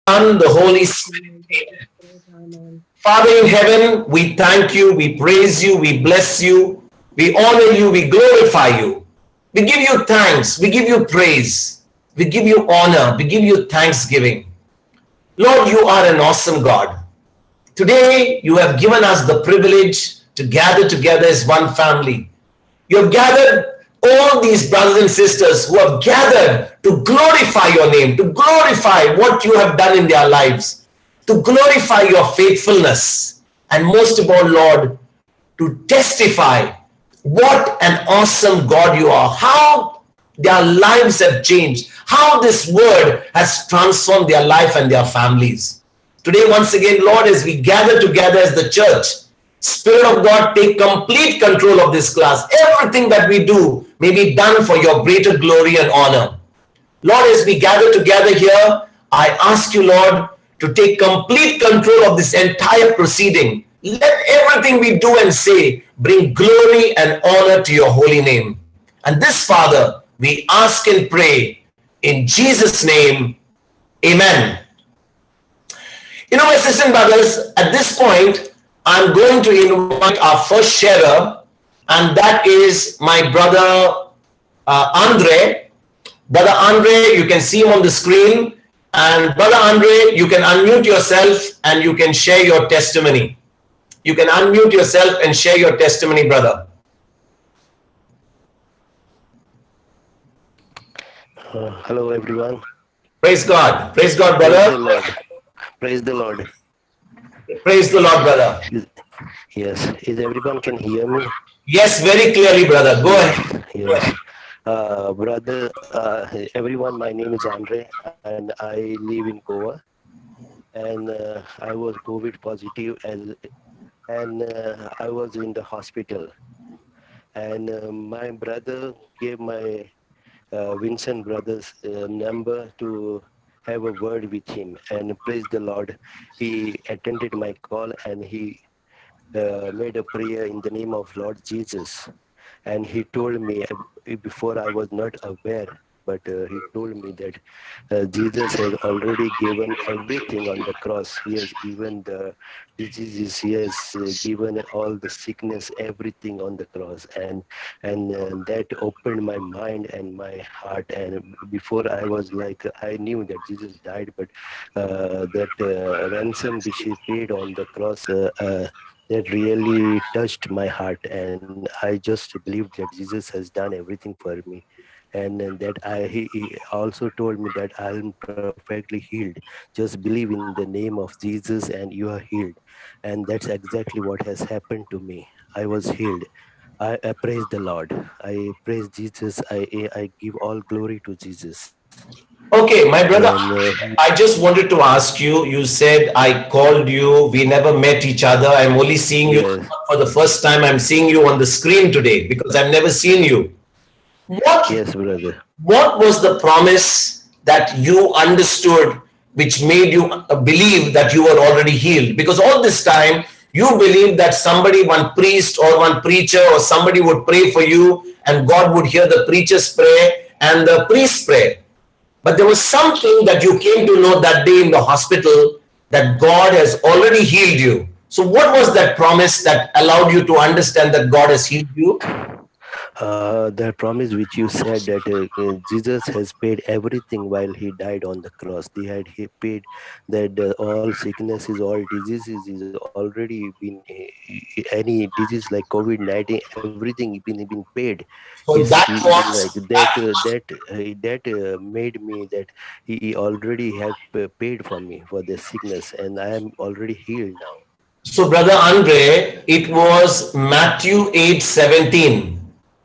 Son, the Holy Spirit. Amen. Father in heaven, we thank you, we praise you, we bless you, we honor you, we glorify you. We give you thanks, we give you praise, we give you honor, we give you thanksgiving. Lord, you are an awesome God. Today, you have given us the privilege to gather together as one family. You have gathered all these brothers and sisters who have gathered to glorify your name, to glorify what you have done in their lives, to glorify your faithfulness, and most of all, Lord, to testify what an awesome God you are, how their lives have changed, how this word has transformed their life and their families. Today, once again, Lord, as we gather together as the church, Spirit of God, take complete control of this class. Everything that we do may be done for your greater glory and honor. Lord, as we gather together here, I ask you, Lord, to take complete control of this entire proceeding. Let everything we do and say bring glory and honor to your holy name. And this, Father, we ask and pray in Jesus' name. Amen. You know, my sisters and brothers, at this point, I'm going to invite our first sharer, and that is my brother Andre. Brother Andre, you can see him on the screen. And Brother Andre, you can unmute yourself and you can share your testimony. You can unmute yourself and share your testimony, brother. Hello, everyone. Praise God. Praise God, brother. Praise the Lord. Praise the Lord, brother. Yes. Is everyone can hear me? Yes, very clearly, brother. Go ahead. Yes. Brother, everyone, my name is Andre and I live in Goa. And I was COVID positive and I was in the hospital. And my brother gave my Vincent brother's number to have a word with him. And praise the Lord, he attended my call and he made a prayer in the name of Lord Jesus. And he told me, before I was not aware, but he told me that Jesus has already given everything on the cross. He has given the diseases, he has given all the sickness, everything on the cross. And that opened my mind and my heart. And before I was like, I knew that Jesus died, but that ransom which he paid on the cross, that really touched my heart, and I just believed that Jesus has done everything for me, and that he also told me that I am perfectly healed. Just believe in the name of Jesus and you are healed. And that's exactly what has happened to me. I was healed. I praise the Lord. I praise Jesus. I give all glory to Jesus. Okay, my brother, And I just wanted to ask you, you said I called you, we never met each other. I'm only seeing you yes, for the first time. I'm seeing you on the screen today because I've never seen you. yes, brother. What was the promise that you understood which made you believe that you were already healed? Because all this time you believed that somebody, one priest or one preacher or somebody would pray for you and God would hear the preacher's prayer and the priest's prayer. But there was something that you came to know that day in the hospital, that God has already healed you. So what was that promise that allowed you to understand that God has healed you? That promise which you said that Jesus has paid everything while he died on the cross. He paid that all sicknesses, all diseases is already been any disease like COVID-19, everything been paid. So Is that like was that made me that he already have paid for me for the sickness, and I am already healed now. so, Brother Andre, it was Matthew 8:17.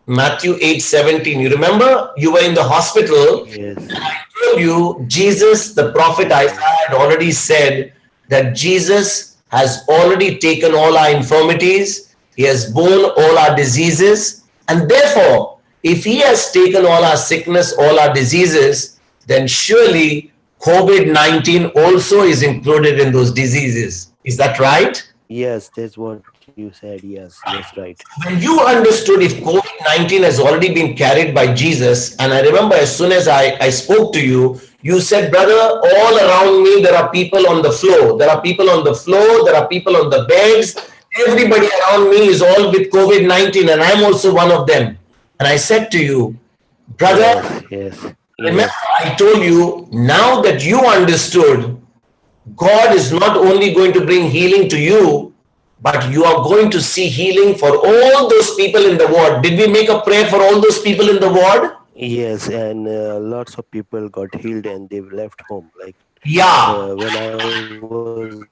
Matthew 8:17. You remember you were in the hospital. Yes, I told you Jesus, the prophet yes, Isaiah had already said that Jesus has already taken all our infirmities. He has borne all our diseases. And therefore, if he has taken all our sickness, all our diseases, then surely COVID-19 also is included in those diseases. Is that right? yes. That's what you said. Yes, right. When you understood if COVID-19 has already been carried by Jesus, and I remember as soon as I spoke to you, You said, brother, all around me there are people on the floor. There are people on the floor. There are people on the beds. Everybody around me is all with COVID-19, and I'm also one of them. And I said to you, brother, yes, remember, yes, I told you, now that you understood, God is not only going to bring healing to you, but you are going to see healing for all those people in the ward. Did we make a prayer for all those people in the ward? yes, and lots of people got healed and they left home. Like Yeah. when I was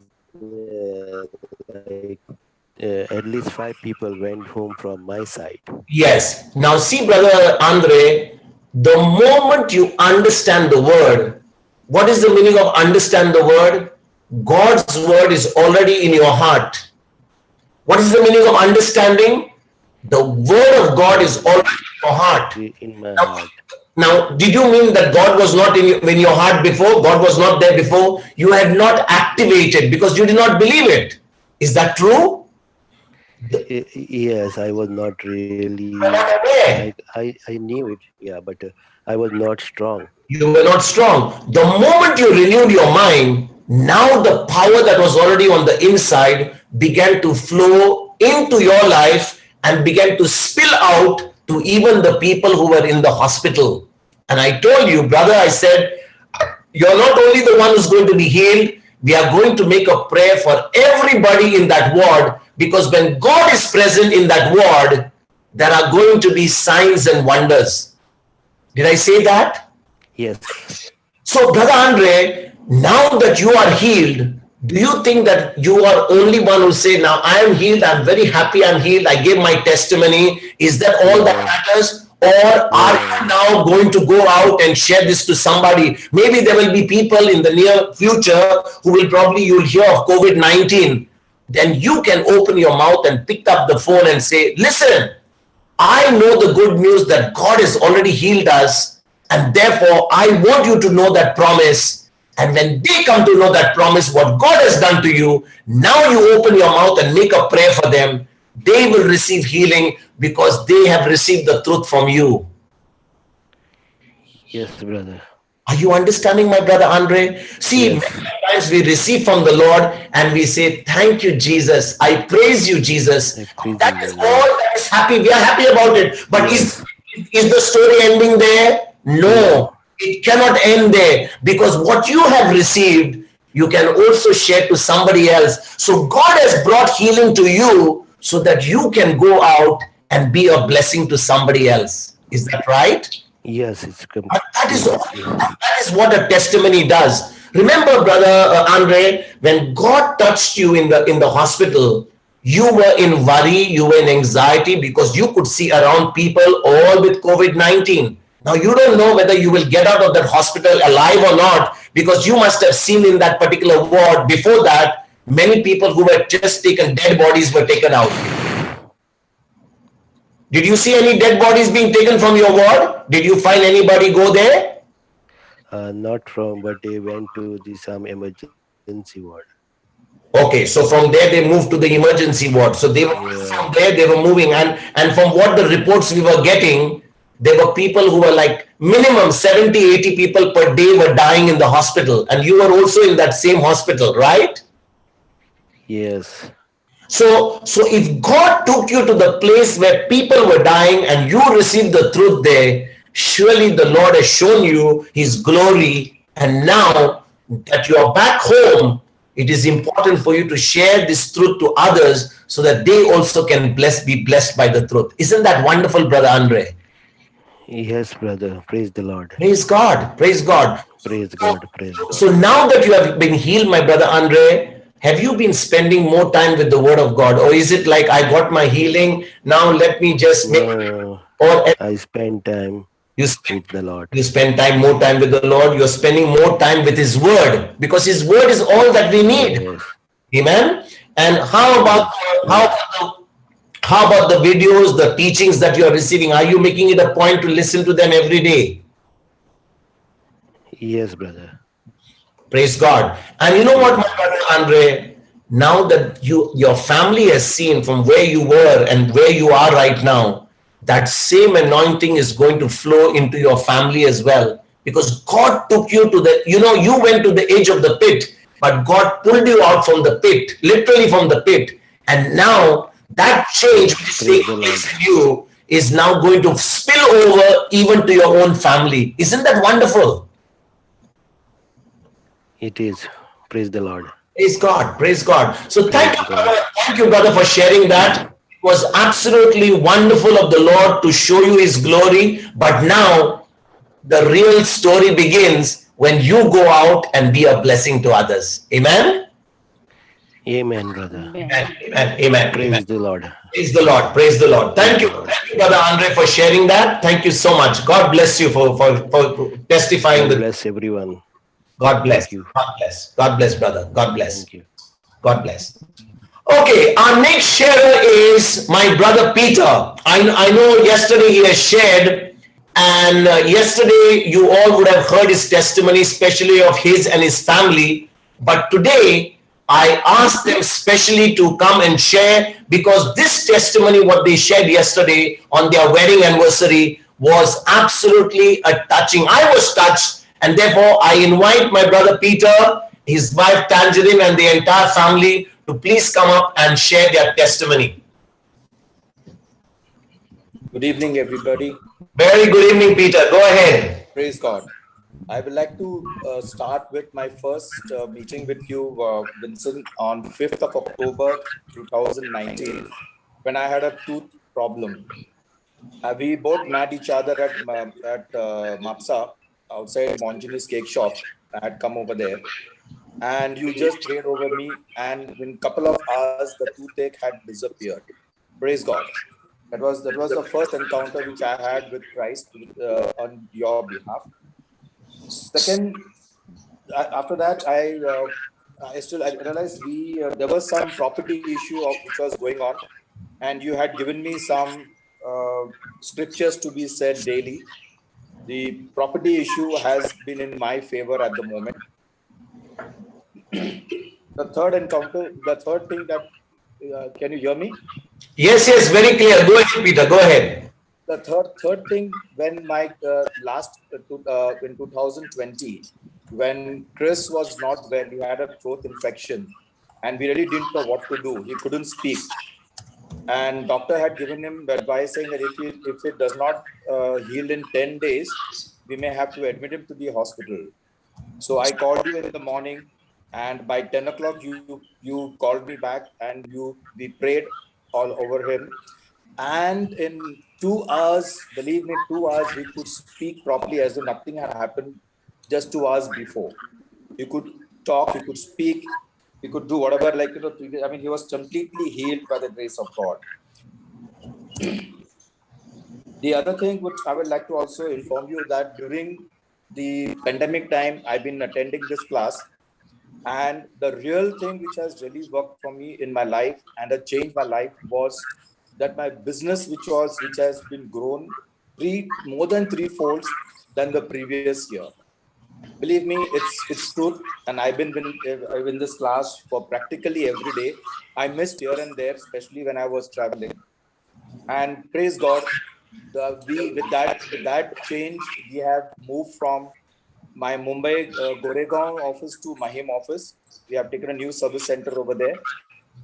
at least 5 people went home from my side. Yes. Now see, brother Andre, the moment you understand the word, what is the meaning of understand the word? God's word is already in your heart. What is the meaning of understanding? The word of God is already in your heart. In my Now, heart. now, did you mean that God was not in your heart before? God was not there before? You had not activated because you did not believe it. Is that true? Yes, I was not really You were not aware. I knew it, yeah, but I was not strong. You were not strong. The moment you renewed your mind, now the power that was already on the inside began to flow into your life and began to spill out to even the people who were in the hospital. And I told you, brother, I said, you're not only the one who's going to be healed, we are going to make a prayer for everybody in that ward, because when God is present in that ward, there are going to be signs and wonders. Did I say that? Yes. So, brother Andre, now that you are healed, do you think that you are only one who say, now I am healed, I'm very happy I'm healed, I gave my testimony? Is that all that matters? Or are you now going to go out and share this to somebody? Maybe there will be people in the near future who will probably, you'll hear of COVID-19. Then you can open your mouth and pick up the phone and say, listen, I know the good news that God has already healed us, and therefore I want you to know that promise. And when they come to know that promise, what God has done to you, now you open your mouth and make a prayer for them. They will receive healing because they have received the truth from you. Yes, brother. Are you understanding, my brother Andre? See, Yes. many times we receive from the Lord and we say, thank you, Jesus. I praise you, Jesus. I praise That you, is Lord. all that is happy. We are happy about it. But Yes. is the story ending there? No, it cannot end there, because what you have received, you can also share to somebody else. So God has brought healing to you so that you can go out and be a blessing to somebody else. Is that right? Yes, it's That is what a testimony does. Remember, brother Andre, when God touched you in the hospital, you were in worry, you were in anxiety, because you could see around people all with COVID-19. Now you don't know whether you will get out of that hospital alive or not, because you must have seen in that particular ward before that, many people who were just taken, dead bodies were taken out. Did you see any dead bodies being taken from your ward? Did you find anybody go there? not from, but they went to some emergency ward. Okay, so from there they moved to the emergency ward. So they were from there they were moving, and from what the reports we were getting, there were people who were like minimum 70, 80 people per day were dying in the hospital, and you were also in that same hospital, right? Yes. So if God took you to the place where people were dying and you received the truth there, surely the Lord has shown you his glory, and now that you are back home, it is important for you to share this truth to others so that they also can be blessed by the truth. Isn't that wonderful, brother Andre? Yes, brother. Praise the Lord. Praise God. Praise God. Praise God. Praise God. So now that you have been healed, my brother Andre, have you been spending more time with the word of God? Or is it like, I got my healing, now let me just make... No, Or I spend time with the Lord. You spend more time with the Lord. You're spending more time with his word, because his word is all that we need. Yes. Amen. And how about the videos, the teachings that you are receiving? Are you making it a point to listen to them every day? Yes, brother. Praise God. And you know what, my brother Andre, now that your family has seen from where you were and where you are right now, that same anointing is going to flow into your family as well. because God took you to the, you went to the edge of the pit, but God pulled you out from the pit, literally from the pit. And now that change which Yes, is praise taking the Lord. place in you is now going to spill over even to your own family. Isn't that wonderful? It is. Praise the Lord. Praise God. Praise God. So Praise God. thank you, brother, for sharing that. It was absolutely wonderful of the Lord to show you his glory. But now the real story begins when you go out and be a blessing to others. Amen. Amen, brother. Amen. Amen. Amen. Amen. Amen. Praise the Lord. Praise the Lord. Praise the Lord. Praise Thank you. the Lord. Thank you, Brother Andre, for sharing that. Thank you so much. God bless you for testifying God the. bless everyone. God Thank bless. you. God bless. God bless, brother. God bless. Thank you. God bless. Okay, our next sharer is my brother Peter. I know yesterday he has shared, and yesterday you all would have heard his testimony, especially of his and his family. But today I asked them specially to come and share because this testimony, what they shared yesterday on their wedding anniversary, was absolutely a touching. I was touched, and therefore I invite my brother Peter, his wife Tangerine, and the entire family to please come up and share their testimony. Good evening, everybody. Very good evening, Peter. Go ahead. Praise God. I would like to start with my first meeting with you, Vincent, on 5th of October 2019, when I had a tooth problem. We both met each other at Mapsa, outside Monjini's cake shop. I had come over there, and you just prayed over me, and in a couple of hours, the toothache had disappeared. Praise God. That was the first encounter which I had with Christ on your behalf. Second, after that, I realized there was some property issue which was going on, and you had given me some scriptures to be said daily. The property issue has been in my favor at the moment. The third thing that can you hear me? Yes, very clear. Go ahead, Peter. Go ahead. The third thing, when my in 2020, when Chris was not well, he had a throat infection, and we really didn't know what to do. He couldn't speak, and doctor had given him advice saying that if it does not heal in 10 days, we may have to admit him to the hospital. So I called you in the morning, and by 10 o'clock you called me back, and we prayed all over him. And in 2 hours, believe me, 2 hours, he could speak properly as though nothing had happened just 2 hours before. He could talk, he could speak, he could do whatever, he was completely healed by the grace of God. The other thing which I would like to also inform you that during the pandemic time, I've been attending this class. And the real thing which has really worked for me in my life and has changed my life was that my business, which has been grown more than threefolds than the previous year. Believe me, it's truth. And I've been in this class for practically every day. I missed here and there, especially when I was traveling. And praise God, with that change, we have moved from my Mumbai Goregaon office to Mahim office. We have taken a new service center over there.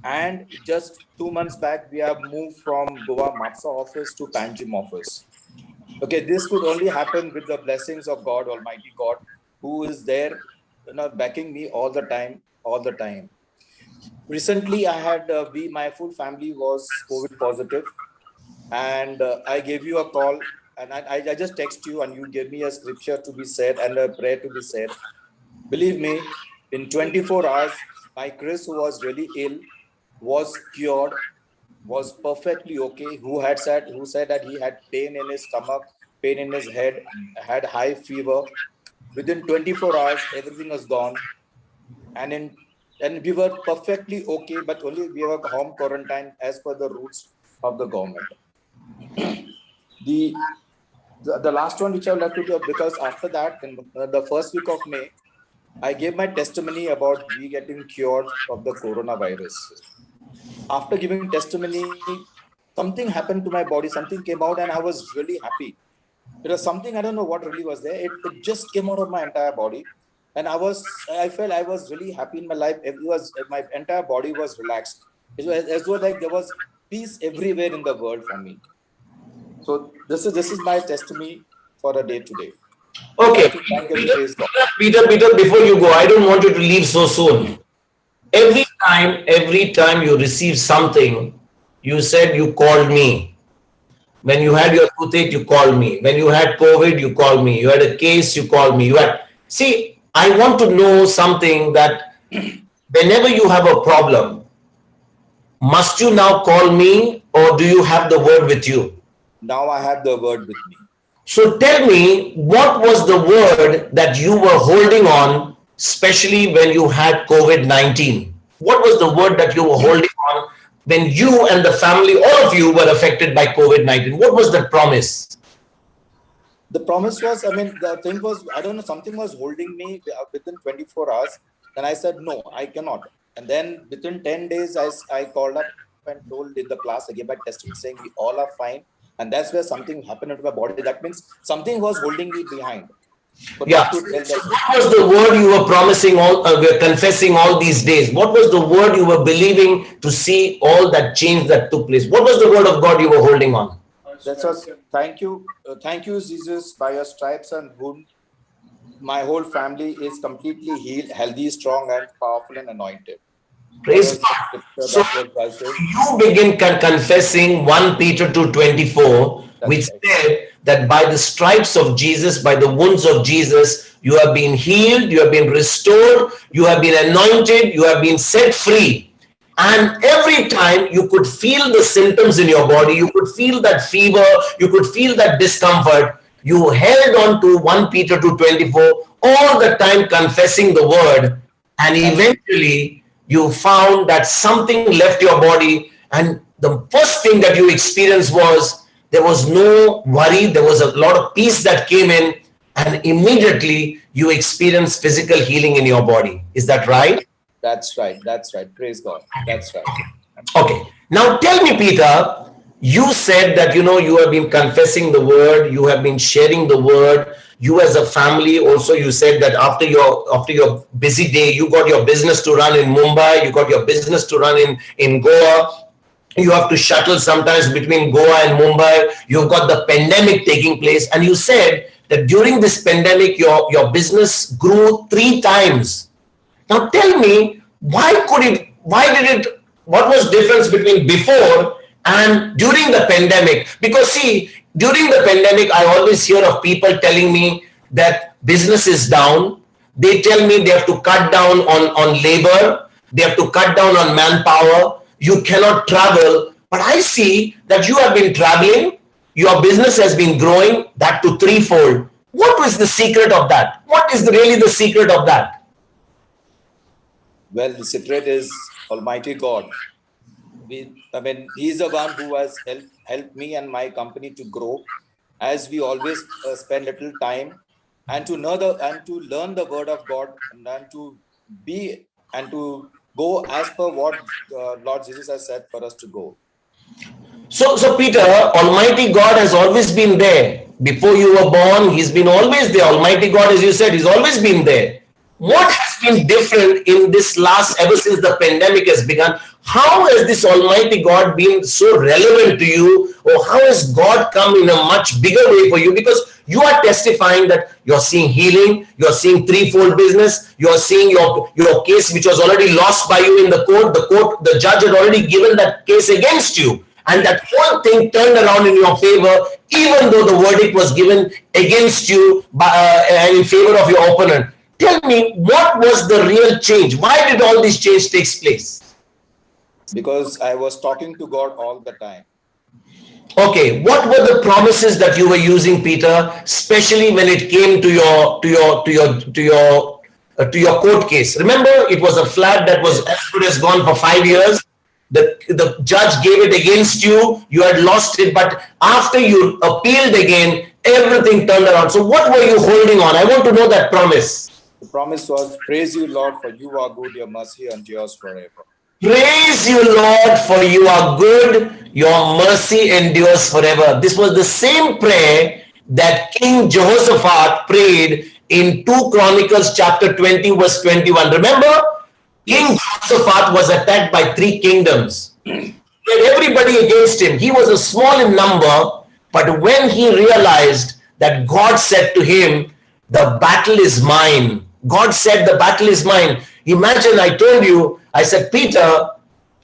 And just 2 months back, we have moved from Goa Mapsa office to Panjim office. Okay, this could only happen with the blessings of God, Almighty God, who is there, backing me all the time. Recently, I had my full family was COVID positive, and I gave you a call, and I just text you, and you gave me a scripture to be said and a prayer to be said. Believe me, in 24 hours, my Chris, who was really ill, was cured, was perfectly okay. Who said that he had pain in his stomach, pain in his head, had high fever. Within 24 hours, everything was gone, and we were perfectly okay, but only we were home quarantine as per the rules of the government. The last one which I would like to do, because after that, in the first week of May, I gave my testimony about we getting cured of the coronavirus. After giving testimony, something happened to my body, something came out, and I was really happy. It was something, I don't know what really was there. It just came out of my entire body. And I felt I was really happy in my life. My entire body was relaxed. It was as though like there was peace everywhere in the world for me. So this is my testimony for the day today. Okay, Peter, before you go, I don't want you to leave so soon. Every time you receive something, you said you called me. When you had your toothache, you called me. When you had COVID, you called me. You had a case, you called me. See, I want to know something, that whenever you have a problem, must you now call me, or do you have the word with you? Now I have the word with me. So tell me, what was the word that you were holding on, especially when you had COVID-19? What was the word that you were holding on when you and the family, all of you, were affected by COVID-19? What was the promise? The promise was, the thing was, I don't know, something was holding me within 24 hours. Then I said, no, I cannot. And then within 10 days, I called up and told in the class, I gave my testimony saying we all are fine. And that's where something happened to my body. That means something was holding me behind. Yeah. So what was the word you were promising, confessing all these days? What was the word you were believing to see all that change that took place? What was the word of God you were holding on? That was, thank you, Jesus. By your stripes and wound, my whole family is completely healed, healthy, strong, and powerful and anointed. Praise God. So you begin confessing 1 Peter 2:24, which said that by the stripes of Jesus, by the wounds of Jesus, you have been healed, you have been restored, you have been anointed, you have been set free. And every time you could feel the symptoms in your body, you could feel that fever, you could feel that discomfort, you held on to 1 Peter 2:24 all the time, confessing the word, and eventually you found that something left your body, and the first thing that you experienced was there was no worry, there was a lot of peace that came in, and immediately you experienced physical healing in your body. Is that right? That's right. Praise God. That's right. Okay. Now tell me, Peter, you said that, you have been confessing the word, you have been sharing the word. You as a family also, you said that after your busy day, you got your business to run in Mumbai, you got your business to run in Goa. You have to shuttle sometimes between Goa and Mumbai. You've got the pandemic taking place. And you said that during this pandemic, your business grew 3 times. Now tell me, what was difference between before and during the pandemic? Because see, during the pandemic, I always hear of people telling me that business is down. They tell me they have to cut down on labor. They have to cut down on manpower. You cannot travel. But I see that you have been traveling. Your business has been growing, that to 3-fold. What was the secret of that? What is really the secret of that? Well, the secret is Almighty God. He's the one who has helped me and my company to grow, as we always spend little time and to learn the word of God, and to go as per what Lord Jesus has said for us to go. So Peter, Almighty God has always been there. Before you were born, He's been always there. Almighty God, as you said, He's always been there. What has been different in this ever since the pandemic has begun? How has this Almighty God been so relevant to you? Or how has God come in a much bigger way for you? Because you are testifying that you're seeing healing, you're seeing 3-fold business, you're seeing your case which was already lost by you in the court. The judge had already given that case against you. And that whole thing turned around in your favor, even though the verdict was given against you and in favor of your opponent. Tell me, what was the real change? Why did all this change take place? Because I was talking to God all the time. Okay, what were the promises that you were using, Peter, especially when it came to your court case? Remember, it was a flat that was as good as gone for 5 years. The judge gave it against you. You had lost it, but after you appealed again, everything turned around. So what were you holding on? I want to know that promise. The promise was, praise you, Lord, for you are good, your mercy endures forever. Praise you, Lord, for you are good, your mercy endures forever. This was the same prayer that King Jehoshaphat prayed in 2 Chronicles chapter 20 verse 21. Remember, King Jehoshaphat was attacked by 3 kingdoms. He had everybody against him. He was a small in number, but when he realized that God said to him, the battle is mine. God said the battle is mine. Imagine, I told you, I said, Peter,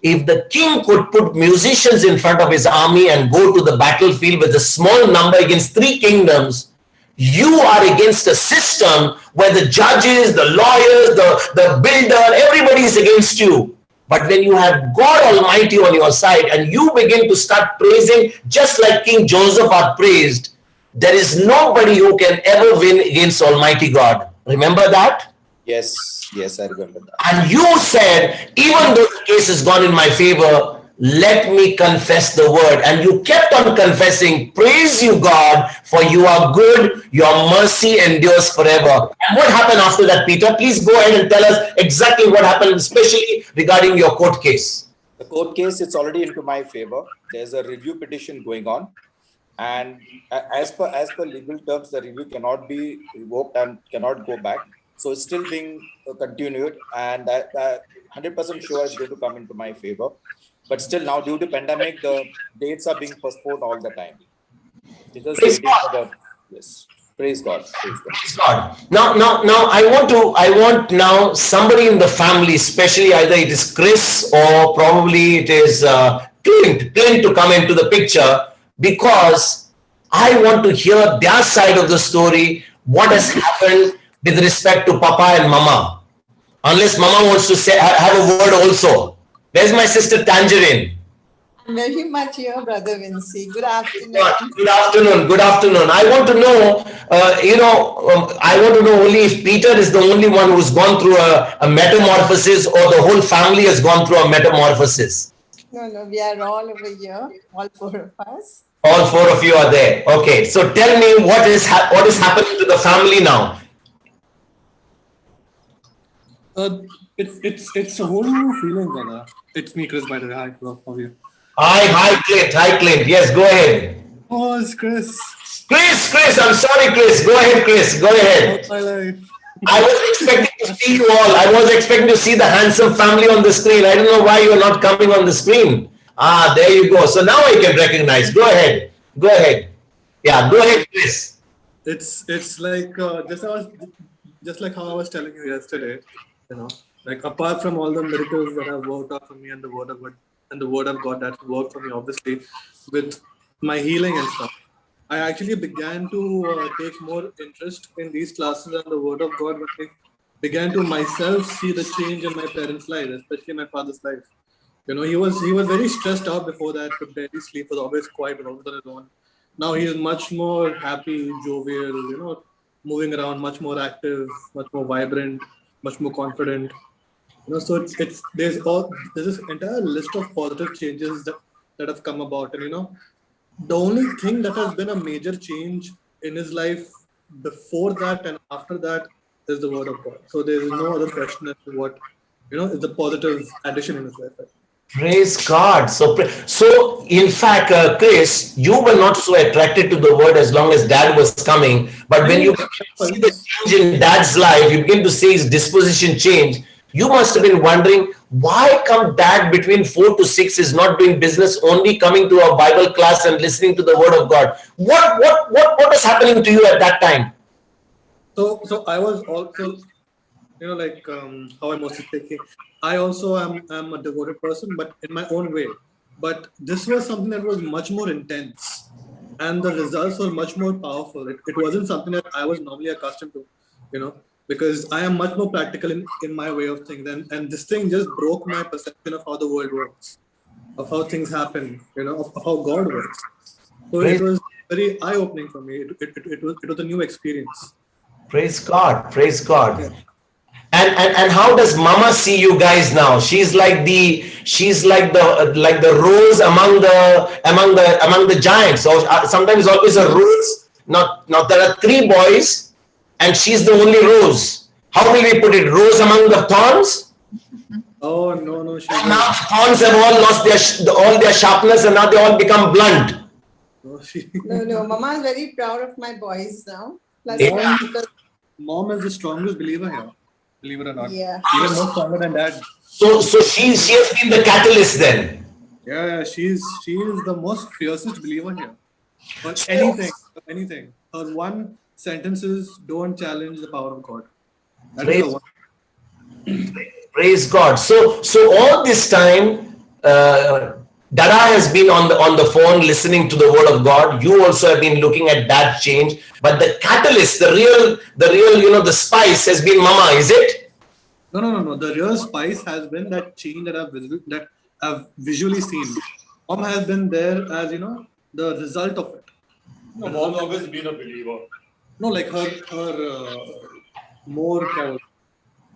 if the king could put musicians in front of his army and go to the battlefield with a small number against 3 kingdoms, you are against a system where the judges, the lawyers, the builder, everybody is against you. But when you have God Almighty on your side and you begin to start praising just like King Jehoshaphat praised, there is nobody who can ever win against Almighty God. Remember that? Yes, yes, I remember that. And you said, even though the case has gone in my favor, let me confess the word. And you kept on confessing, praise you, God, for you are good, your mercy endures forever. And what happened after that, Peter? Please go ahead and tell us exactly what happened, especially regarding your court case. The court case, it's already into my favor. There's a review petition going on. And as per legal terms, the review cannot be revoked and cannot go back. So it's still being continued, and 100% sure it's going to come into my favor. But still now, due to pandemic, the dates are being postponed all the time. Because Praise God. Yes. Praise God. Praise God. Praise God. Now, I want now somebody in the family, especially either it is Chris or probably it is Clint to come into the picture, because I want to hear their side of the story, what has happened with respect to Papa and Mama. Unless Mama wants to say, have a word also. Where's my sister Tangerine? I'm very much here, Brother Vinci. Good afternoon. Good afternoon. Good afternoon. I want to know, I want to know only if Peter is the only one who's gone through a metamorphosis, or the whole family has gone through a metamorphosis. No, we are all over here, all 4 of us. All 4 of you are there. Okay, so tell me what is happening to the family now. It's a whole new feeling, brother. It's me, Chris, by the way. Hi, how are you? Hi, Clint. Hi, Clint. Yes, go ahead. Oh, it's Chris. Chris. I'm sorry, Chris. Go ahead, Chris. Go ahead. My life. I was expecting to see you all. I was expecting to see the handsome family on the screen. I don't know why you're not coming on the screen. There you go. So now I can recognize. Go ahead. Yeah, go ahead, Chris. It's like just like how I was telling you yesterday. Like apart from all the miracles that have worked out for me and the word of God that worked for me, obviously, with my healing and stuff, I actually began to take more interest in these classes and the word of God when I began to myself see the change in my parents' life, especially my father's life. He was very stressed out before that, could barely sleep, was always quiet, always on his own. Now he is much more happy, jovial, moving around, much more active, much more vibrant, much more confident. So there's this entire list of positive changes that have come about, and the only thing that has been a major change in his life before that and after that is the word of God. So there is no other question as to what is the positive addition in his life. Praise God. So in fact, Chris, you were not so attracted to the word as long as Dad was coming. But when you see the change in Dad's life, you begin to see his disposition change. You must have been wondering, why come Dad between 4 to 6 is not doing business, only coming to a Bible class and listening to the word of God? What was happening to you at that time? So I was also, how I'm also thinking, I also am a devoted person, but in my own way. But this was something that was much more intense, and the results were much more powerful. It wasn't something that I was normally accustomed to, because I am much more practical in my way of thinking. And this thing just broke my perception of how the world works, of how things happen, of how God works. So it was very eye-opening for me. It was a new experience. Praise God. Praise God. Yeah. And how does Mama see you guys now? She's like the rose among the giants. So sometimes always a rose. Now there are 3 boys, and she's the only rose. How will we put it? Rose among the thorns? Oh no! Now thorns have all lost all their sharpness, and now they all become blunt. So she, No, Mama is very proud of my boys now. Plus, Yeah. because, mom is the strongest believer here. Believe it or not. yeah. Even more stronger than dad. So she has been the catalyst then. Yeah, she is the most fiercest believer here. For anything. Her one sentence is, don't challenge the power of God. That is Praise, the one. praise God. So all this time, Dada has been on the phone listening to the word of God. You also have been looking at that change. But the catalyst, the real, the spice has been Mama, is it? No. The real spice has been that change that I've visually seen. Mom has been there as the result of it. No, mom's always been a believer. No, like her more travel.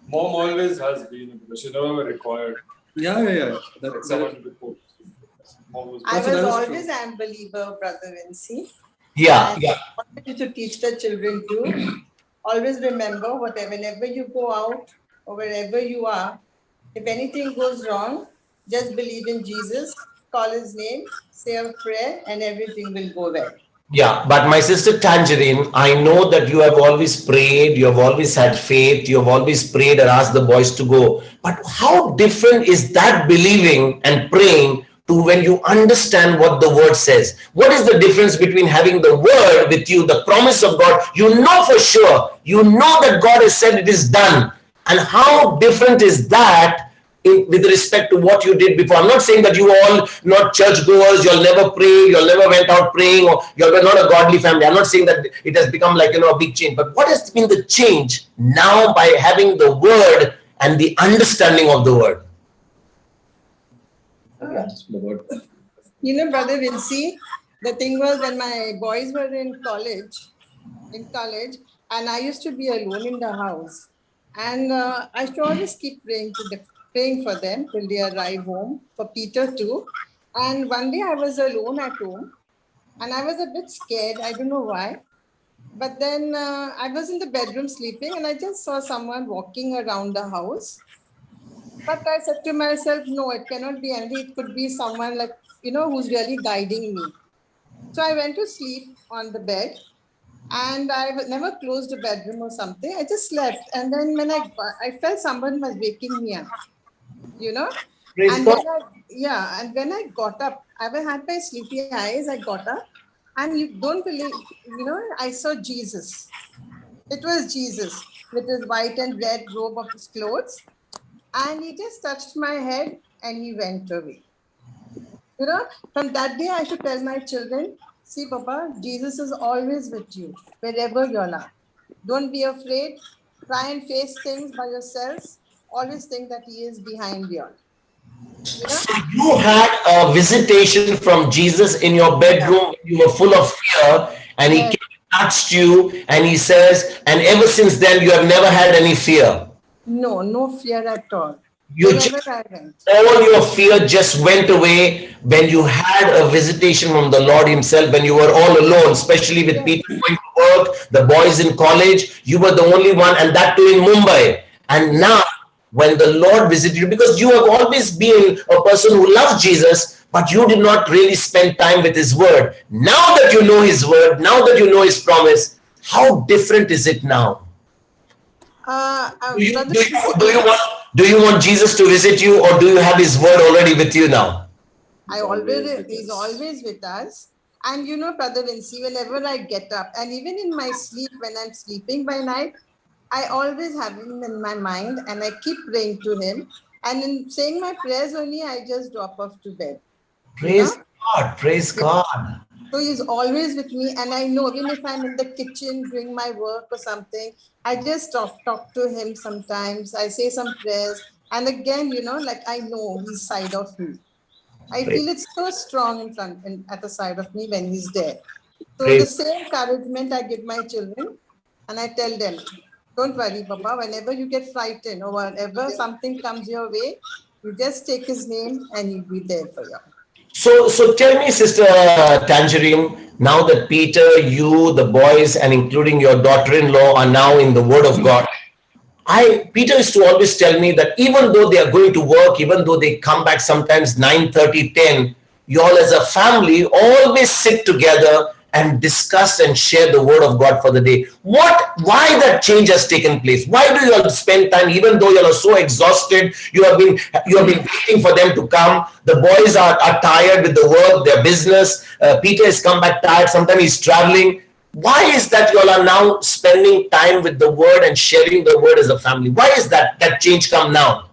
Mom always has been a believer. She never required Yeah. That's someone to be coached. Mom was I That was is always true. an believer, Brother Vinci. Yeah, And yeah. I wanted you to teach the children to always remember whenever you go out or wherever you are, if anything goes wrong, just believe in Jesus, call his name, say a prayer, and everything will go well. Yeah, but my sister Tangerine, I know that you have always prayed, you have always had faith, you have always prayed and asked the boys to go. But how different is that believing and praying to when you understand what the word says? What is the difference between having the word with you, the promise of God? You know for sure, you know that God has said it is done. And how different is that with respect to what you did before? I'm not saying that you all not church goers, you'll never pray, you'll never went out praying, or you're not a godly family. I'm not saying that it has become like a big change. But what has been the change now by having the word and the understanding of the word? You know, Brother Vinci, the thing was when my boys were in college, and I used to be alone in the house, and I used to always keep praying for them till they arrive home, for Peter too. And one day I was alone at home, and I was a bit scared. I don't know why. But then I was in the bedroom sleeping, and I just saw someone walking around the house. But I said to myself, no, it cannot be anything. It could be someone like, who's really guiding me. So I went to sleep on the bed, and I never closed the bedroom or something. I just slept. And then when I felt someone was waking me up, Praise And God. when I got up, I had my sleepy eyes. I got up, and you don't believe, I saw Jesus. It was Jesus with his white and red robe of his clothes. And he just touched my head and he went away. From that day, I should tell my children, see, Papa, Jesus is always with you, wherever you are. Don't be afraid. Try and face things by yourselves. Always think that he is behind you. So you had a visitation from Jesus in your bedroom. You were full of fear, and he Yes. came and touched you, and he says, and ever since then, you have never had any fear. No fear at all. You Wherever just, I went. all your fear just went away when you had a visitation from the Lord himself, when you were all alone, especially with Yes. people going to work, the boys in college. You were the only one, and that too in Mumbai. And now, when the Lord visited you, because you have always been a person who loved Jesus, but you did not really spend time with his word. Now that you know his word, now that you know his promise, how different is it now? Brother, Do you want Jesus to visit you, or do you have his word already with you now? He's always with us. And Brother Vinci, whenever I get up, and even in my sleep, when I'm sleeping by night, I always have him in my mind, and I keep praying to him. And in saying my prayers only, I just drop off to bed. Praise God, praise God. So he's always with me, and I know even if I'm in the kitchen doing my work or something, I just talk to him sometimes. I say some prayers, and again, I know he's side of me. I feel it's so strong at the side of me when he's there. So the same encouragement I give my children, and I tell them, don't worry, Papa, whenever you get frightened or whenever something comes your way, you just take his name and he'll be there for you. So tell me, Sister Tangerine, now that Peter, you, the boys, and including your daughter-in-law are now in the Word of God, Peter used to always tell me that even though they are going to work, even though they come back sometimes 9:30, 10, you all as a family always sit together and discuss and share the word of God for the day. Why that change has taken place? Why do you all spend time, even though you are so exhausted, you have been waiting for them to come. The boys are tired with the work, their business. Peter has come back tired. Sometimes he's traveling. Why is that you all are now spending time with the word and sharing the word as a family? Why is that change come now?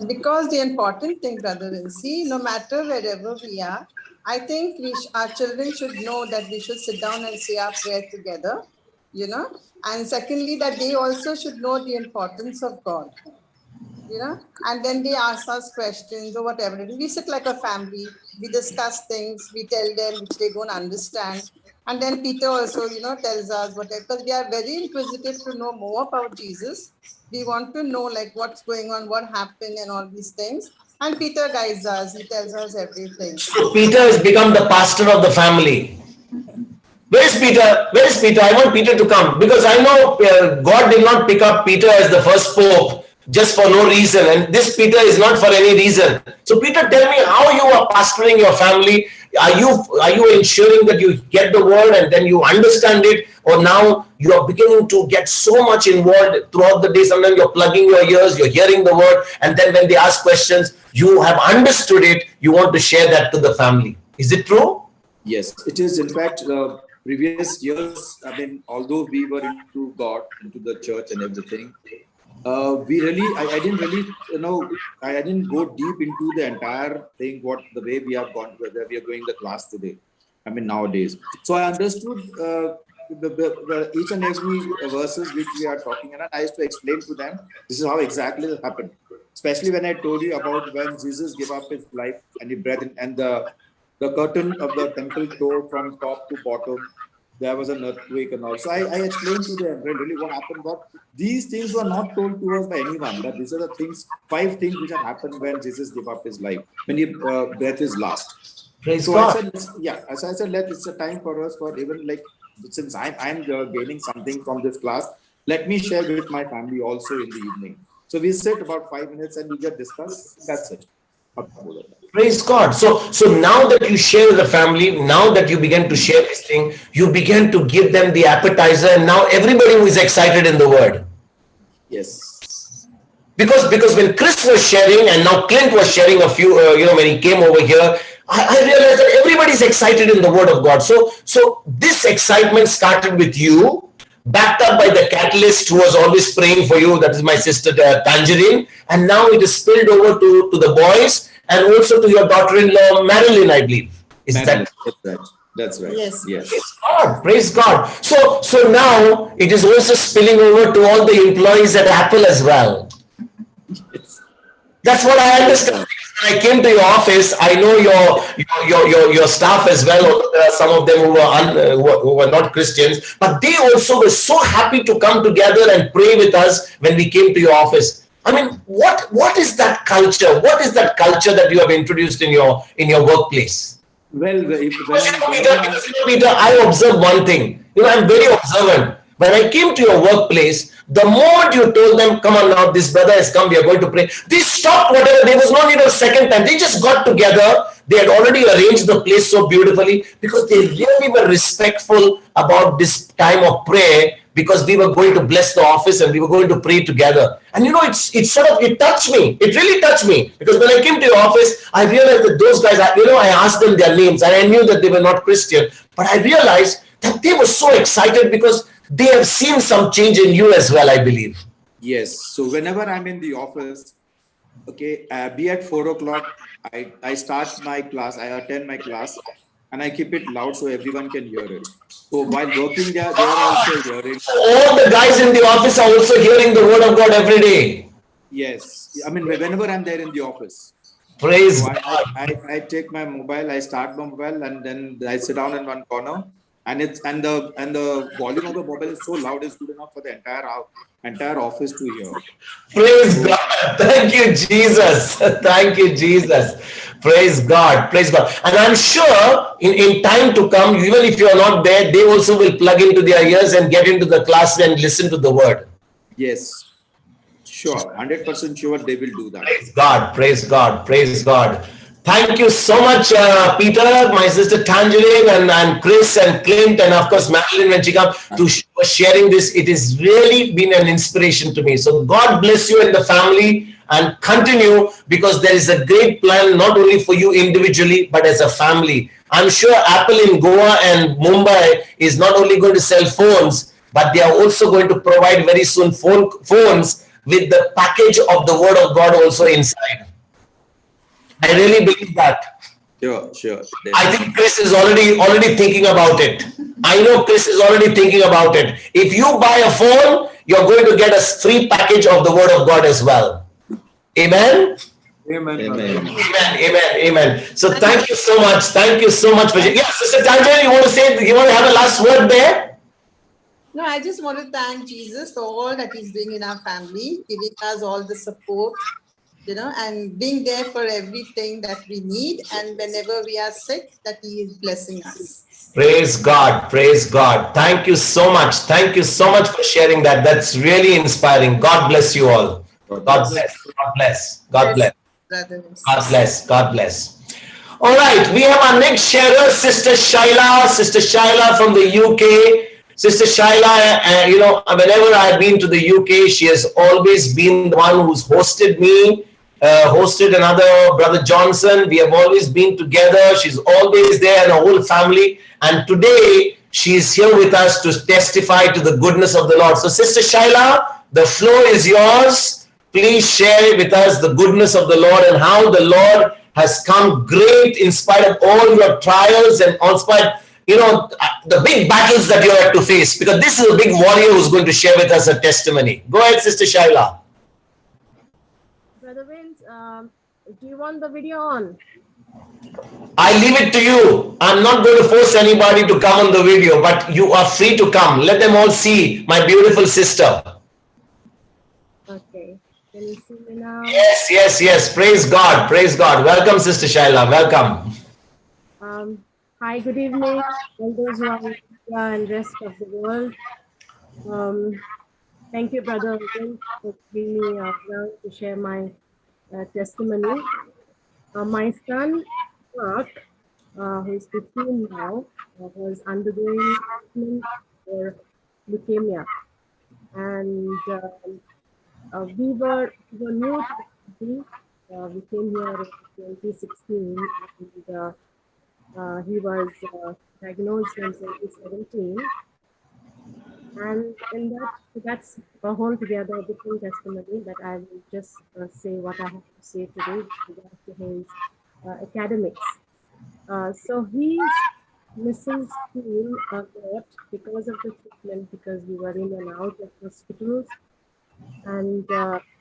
Because the important thing, Brother Vinci, no matter wherever we are, I think our children should know that we should sit down and say our prayer together, you know. And secondly, that they also should know the importance of God, you know. And then they ask us questions or whatever. We sit like a family. We discuss things. We tell them which they don't understand. And then Peter also, you know, tells us whatever. Because we are very inquisitive to know more about Jesus. We want to know like what's going on, what happened and all these things. And Peter guides us. He tells us everything. So Peter has become the pastor of the family. Where is Peter? Where is Peter? I want Peter to come, because I know God did not pick up Peter as the first pope just for no reason. And this Peter is not for any reason. So Peter, tell me how you are pastoring your family. Are you ensuring that you get the word and then you understand it? Or now you are beginning to get so much involved throughout the day. Sometimes you're plugging your ears, you're hearing the word. And then when they ask questions, you have understood it. You want to share that to the family. Is it true? Yes, it is. In fact, previous years, I mean, although we were into God, into the church and everything, I didn't really, you know, I didn't go deep into the entire thing, the way we have gone, where we are going the class today. I mean, nowadays. So I understood each and every verses which we are talking about. I used to explain to them, this is how exactly it happened. Especially when I told you about when Jesus gave up his life and he breathed in, and the curtain of the temple tore from top to bottom. There was an earthquake and all. So I explained to them really what happened. But these things were not told to us by anyone. That these are the things, 5 things which have happened when Jesus gave up his life, when he breath is last. Praise So God. I said, yeah. As I said, it's a time for us, for even like, since I'm gaining something from this class, let me share with my family also in the evening. So we sit about 5 minutes and we just discuss. That's it. Praise God. So now that you share with the family, now that you begin to share this thing, you begin to give them the appetizer, and now everybody who is excited in the word. Yes. Because when Chris was sharing and now Clint was sharing a few, when he came over here, I realized that everybody's excited in the word of God. So this excitement started with you, backed up by the catalyst who was always praying for you. That is my sister Tangerine. And now it is spilled over to the boys and also to your daughter-in-law, Marilyn, I believe. That's right. That's right. Yes. Yes. Praise God. Praise God. So now it is also spilling over to all the employees at Apple as well. That's what I understand. When I came to your office, I know your staff as well. There are some of them who were not Christians, but they also were so happy to come together and pray with us when we came to your office. I mean, what is that culture? What is that culture that you have introduced in your workplace? Well, Peter, I observe one thing. I'm very observant. When I came to your workplace, the moment you told them, come on now, this brother has come, we are going to pray, they stopped whatever. There was no need of second time. They just got together. They had already arranged the place so beautifully because they really were respectful about this time of prayer, because we were going to bless the office and we were going to pray together. And it touched me. It really touched me, because when I came to your office, I realized that those guys, I asked them their names and I knew that they were not Christian, but I realized that they were so excited because they have seen some change in you as well, I believe. yes. So whenever I'm in the office, okay, be at 4 o'clock, I start my class, I attend my class, and I keep it loud so everyone can hear it. So while working there, they are also hearing. All the guys in the office are also hearing the word of God every day. Yes. I mean, whenever I'm there in the office. Praise So God. I take my mobile, I start my mobile, and then I sit down in one corner. And the volume of the mobile is so loud, it's good enough for the entire office to hear. Praise God. Thank you, Jesus. Thank you, Jesus. Praise God. Praise God. And I'm sure in time to come, even if you are not there, they also will plug into their ears and get into the class and listen to the word. Yes. Sure. 100% sure they will do that. Praise God. Praise God. Praise God. Thank you so much, Peter, my sister Tangerine, and Chris and Clint, and of course Madeline when she comes to for sharing this. It has really been an inspiration to me. So God bless you and the family and continue, because there is a great plan not only for you individually but as a family. I'm sure Apple in Goa and Mumbai is not only going to sell phones, but they are also going to provide very soon phones with the package of the Word of God also inside. I really believe that. Sure. I think Chris is already thinking about it. I know Chris is already thinking about it. If you buy a phone, you're going to get a free package of the Word of God as well. Amen. Amen. So thank you so much. Thank you so much for. Yeah, Sister Tanja, you want to have a last word there? No, I just want to thank Jesus for all that he's doing in our family, giving us all the support, and being there for everything that we need. And whenever we are sick, that he is blessing us. Praise God. Praise God. Thank you so much. Thank you so much for sharing that. That's really inspiring. God bless you all. God bless. God bless. God bless. God bless. God bless. All right. We have our next sharer, Sister Shaila. Sister Shaila from the UK. Sister Shaila, whenever I've been to the UK, she has always been the one who's hosted me, hosted another Brother Johnson. We have always been together. She's always there and her whole family. And today, she's here with us to testify to the goodness of the Lord. So, Sister Shaila, the floor is yours. Please share with us the goodness of the Lord and how the Lord has come great in spite of all your trials and in spite the big battles that you have to face, because this is a big warrior who's going to share with us a testimony. Go ahead, Sister Shaila. Brother Vince, do you want the video on? I leave it to you. I'm not going to force anybody to come on the video, but you are free to come. Let them all see my beautiful sister. Okay. Can you see me now? Yes. Praise God. Praise God. Welcome, Sister Shaila. Welcome. Hi, good evening, all those who are in India and rest of the world. Thank you, Brother Vince, for giving me a chance to share my testimony. My son, Mark, who is 15 now, was undergoing treatment for leukemia. And we were new to the country. We came here in 2016, and he was diagnosed in 2017. And in that's a whole together different testimony that I will just say what I have to say today with regard to his academics. So he's missing school a lot because of the treatment, because we were in and out of hospitals. And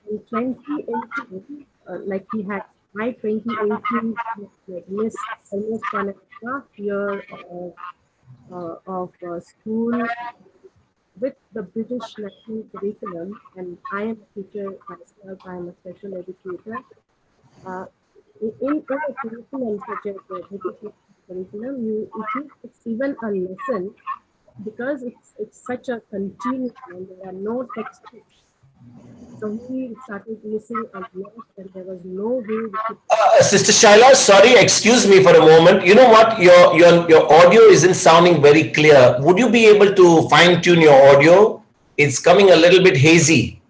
in 2018, like he had by 2018 missed almost 1.5 years of school with the British national curriculum, and I am a teacher myself. I am a special educator. In a curriculum such as the British curriculum, it's even a lesson, because it's such a continuum and there are no textbooks. So we started missing a lot, and there was no way we could. Sister Shaila, sorry, excuse me for a moment. You know what? Your audio isn't sounding very clear. Would you be able to fine tune your audio? It's coming a little bit hazy.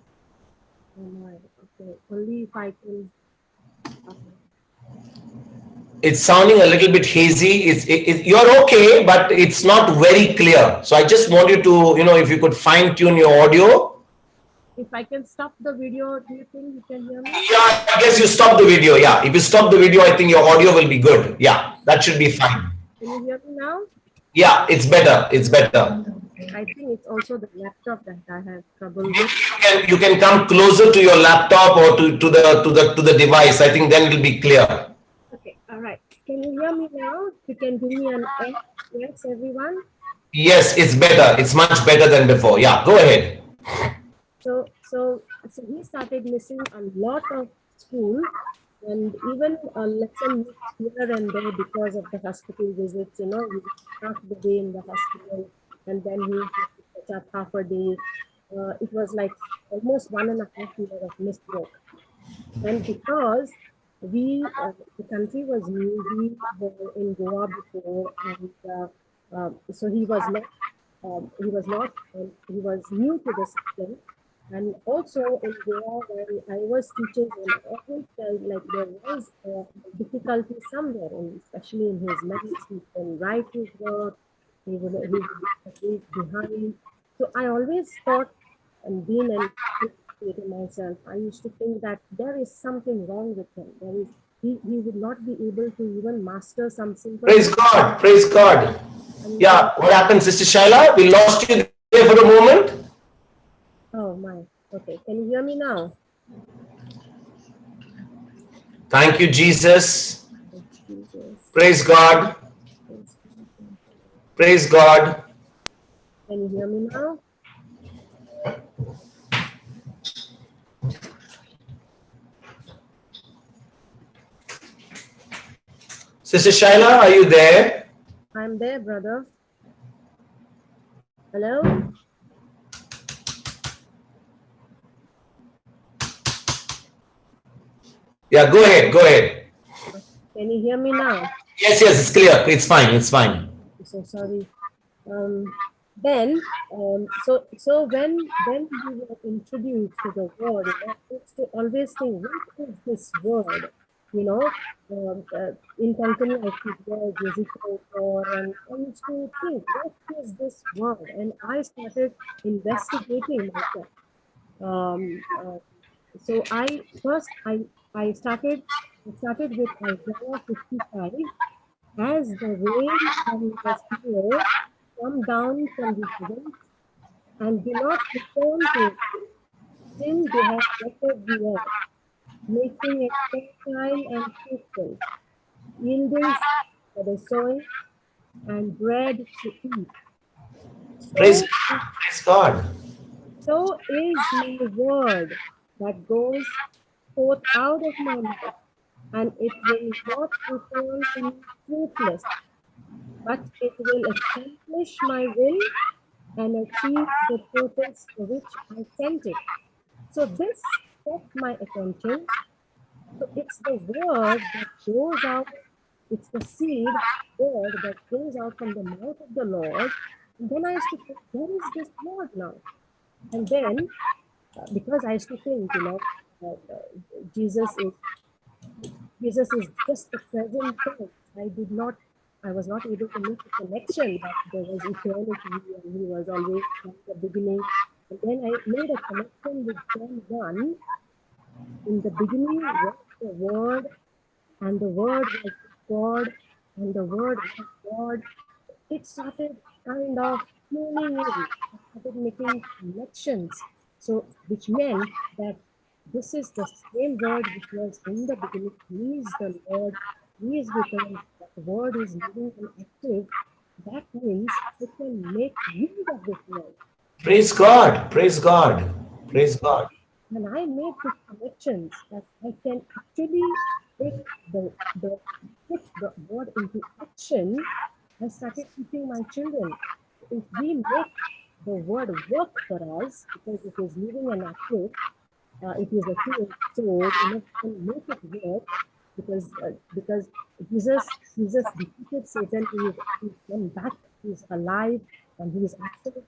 Oh my, okay. Only if I can. It's sounding a little bit hazy. You're okay, but it's not very clear. So I just want you to, if you could fine tune your audio. If I can stop the video, do you think you can hear me? Yeah, I guess you stop the video. Yeah, if you stop the video, I think your audio will be good. Yeah, that should be fine. Can you hear me now? Yeah, it's better. It's better. I think it's also the laptop that I have trouble with. You can come closer to your laptop or to the device. I think then it will be clear. Okay, all right. Can you hear me now? You can give me an yes, everyone. Yes, it's better. It's much better than before. Yeah, go ahead. So he started missing a lot of school, and even a lesson here and there because of the hospital visits. He was half the day in the hospital, and then he had to catch up half a day. It was like almost 1.5 years of missed work. And because the country was new. We were in Goa before, and so he was new to the system. And also in Goa, when I was teaching him, I always felt like there was a difficulty somewhere, and especially in his maths, he can write his work, he would be behind. So I always thought, and being an educator myself, I used to think that there is something wrong with him. He would not be able to even master some simple. Praise God. Praise God. Yeah, what happened, Sister Shaila? We lost you there for a moment. Oh my. Okay. Can you hear me now? Thank you, Jesus. Jesus. Praise God. Praise God. Can you hear me now? Sister Shaila, are you there? I'm there, brother. Hello? Yeah, go ahead. Go ahead. Can you hear me now? Yes, yes, it's clear. It's fine. It's fine. I'm so sorry. So when we were introduced to the word, I used to always think, what is this word? You know, in Konkani, I speak word, musical, and I used to think, what is this word? And I started investigating myself. Um, uh, so I started with Isaiah 55. As the rain from the snow come down from the heavens and do not return to it till they have watered the earth, making it fertile and fruitful, yielding seed for the sowing and bread to eat. Praise So, God. Praise God. so is my word that goes forth out of my mouth, and it will not return to me fruitless, but it will accomplish my will and achieve the purpose for which I sent it. So this caught my attention. So it's the word that goes out, it's the seed word that goes out from the mouth of the Lord. And then I used to think, where is this word now? And then, because I used to think, Jesus is just the present tense. I was not able to make a connection that there was eternity and he was always from the beginning. And then I made a connection with John 1. In the beginning was the Word, and the Word was with God, and the Word was God. It started kind of tuning in. I started making connections. So, which meant that this is the same word which was in the beginning. He is the Lord. He is with us. That word is living and active. That means I can make use of this word. Praise God. Praise God. Praise God. And I made these connections that I can actually take put the word into action. I started teaching my children. If we make the word work for us, because it is living and active, it is a two-edged sword, we can make it work because Jesus defeated Satan. He's come back. He's alive and he is active.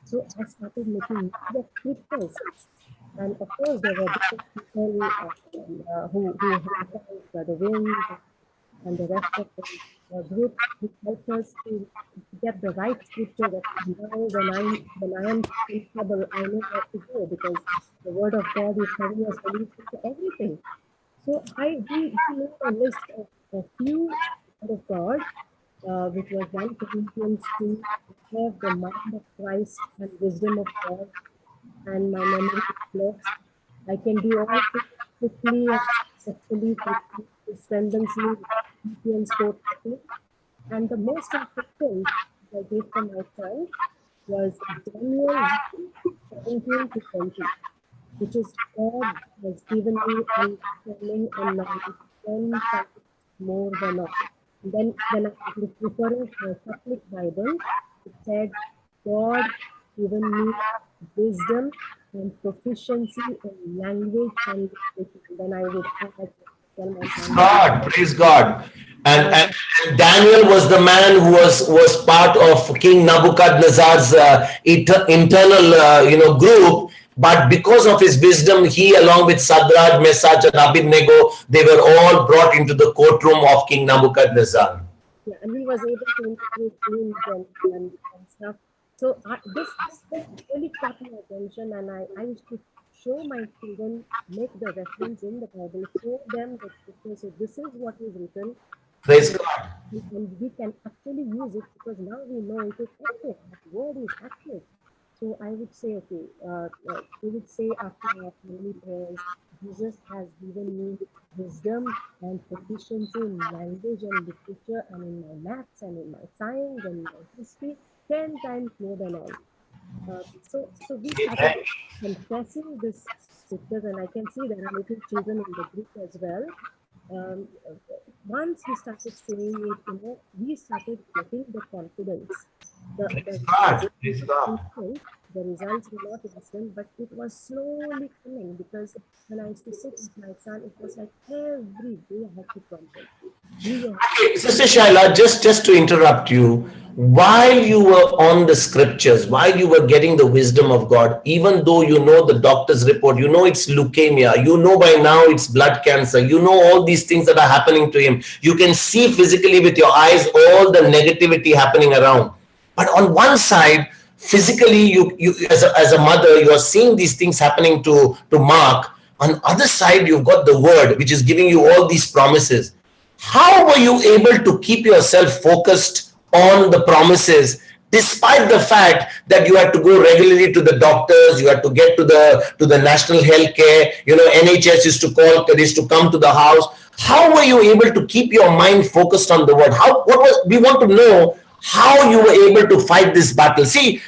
So I started making the scriptures. And of course, there were different people who helped us, Brother Wing and the rest of the group, who helped us to get the right scripture. That now when I am in trouble, I know where to go because the word of God is having a solution to everything. So we made a list of a few word of God, which was 1 Corinthians 2, have the mind of Christ and wisdom of God, and my memory is blessed. I can do all things quickly and successfully through Christ who strengthens me. Ephesians 4:13. And the most important I gave for my son was Daniel 17 to 20, which is God has given me understanding and knowledge 10 times more than all. And then when I was referring to the Catholic Bible, it said, God given me wisdom and proficiency in language and literature. Then I would add tell my son. God, praise God. And Daniel was the man who was part of King Nebuchadnezzar's internal group. But because of his wisdom, he, along with Sadrach, Meshach, and Abednego, they were all brought into the courtroom of King Nebuchadnezzar. Yeah, and he was able to introduce dreams and stuff. So this really caught my attention, and I used to show my children, make the reference in the Bible, show them the scripture. So this is what is written. Praise God. And we can actually use it because now we know it is active. That word is active. So I would say, okay, we would say after our family prayers, Jesus has given me wisdom and proficiency in language and literature and in my maths and in my science and my history 10 times more than all. So we started confessing this scriptures, and I can see there are little children in the group as well. Once we started saying it, we started getting the confidence. The results were not instant, but it was slowly coming, because when I used to sit with my son, it was like every day I had to contemplate. Okay, Sister Shaila, just to interrupt you, while you were on the scriptures, while you were getting the wisdom of God, even though you know the doctor's report, you know it's leukemia, you know by now it's blood cancer, you know all these things that are happening to him, you can see physically with your eyes all the negativity happening around. But on one side, physically, you as a mother, you are seeing these things happening to Mark. On the other side, you've got the word, which is giving you all these promises. How were you able to keep yourself focused on the promises, despite the fact that you had to go regularly to the doctors, you had to get to the national health care, NHS used to come to the house? How were you able to keep your mind focused on the word? We want to know how you were able to fight this battle. See,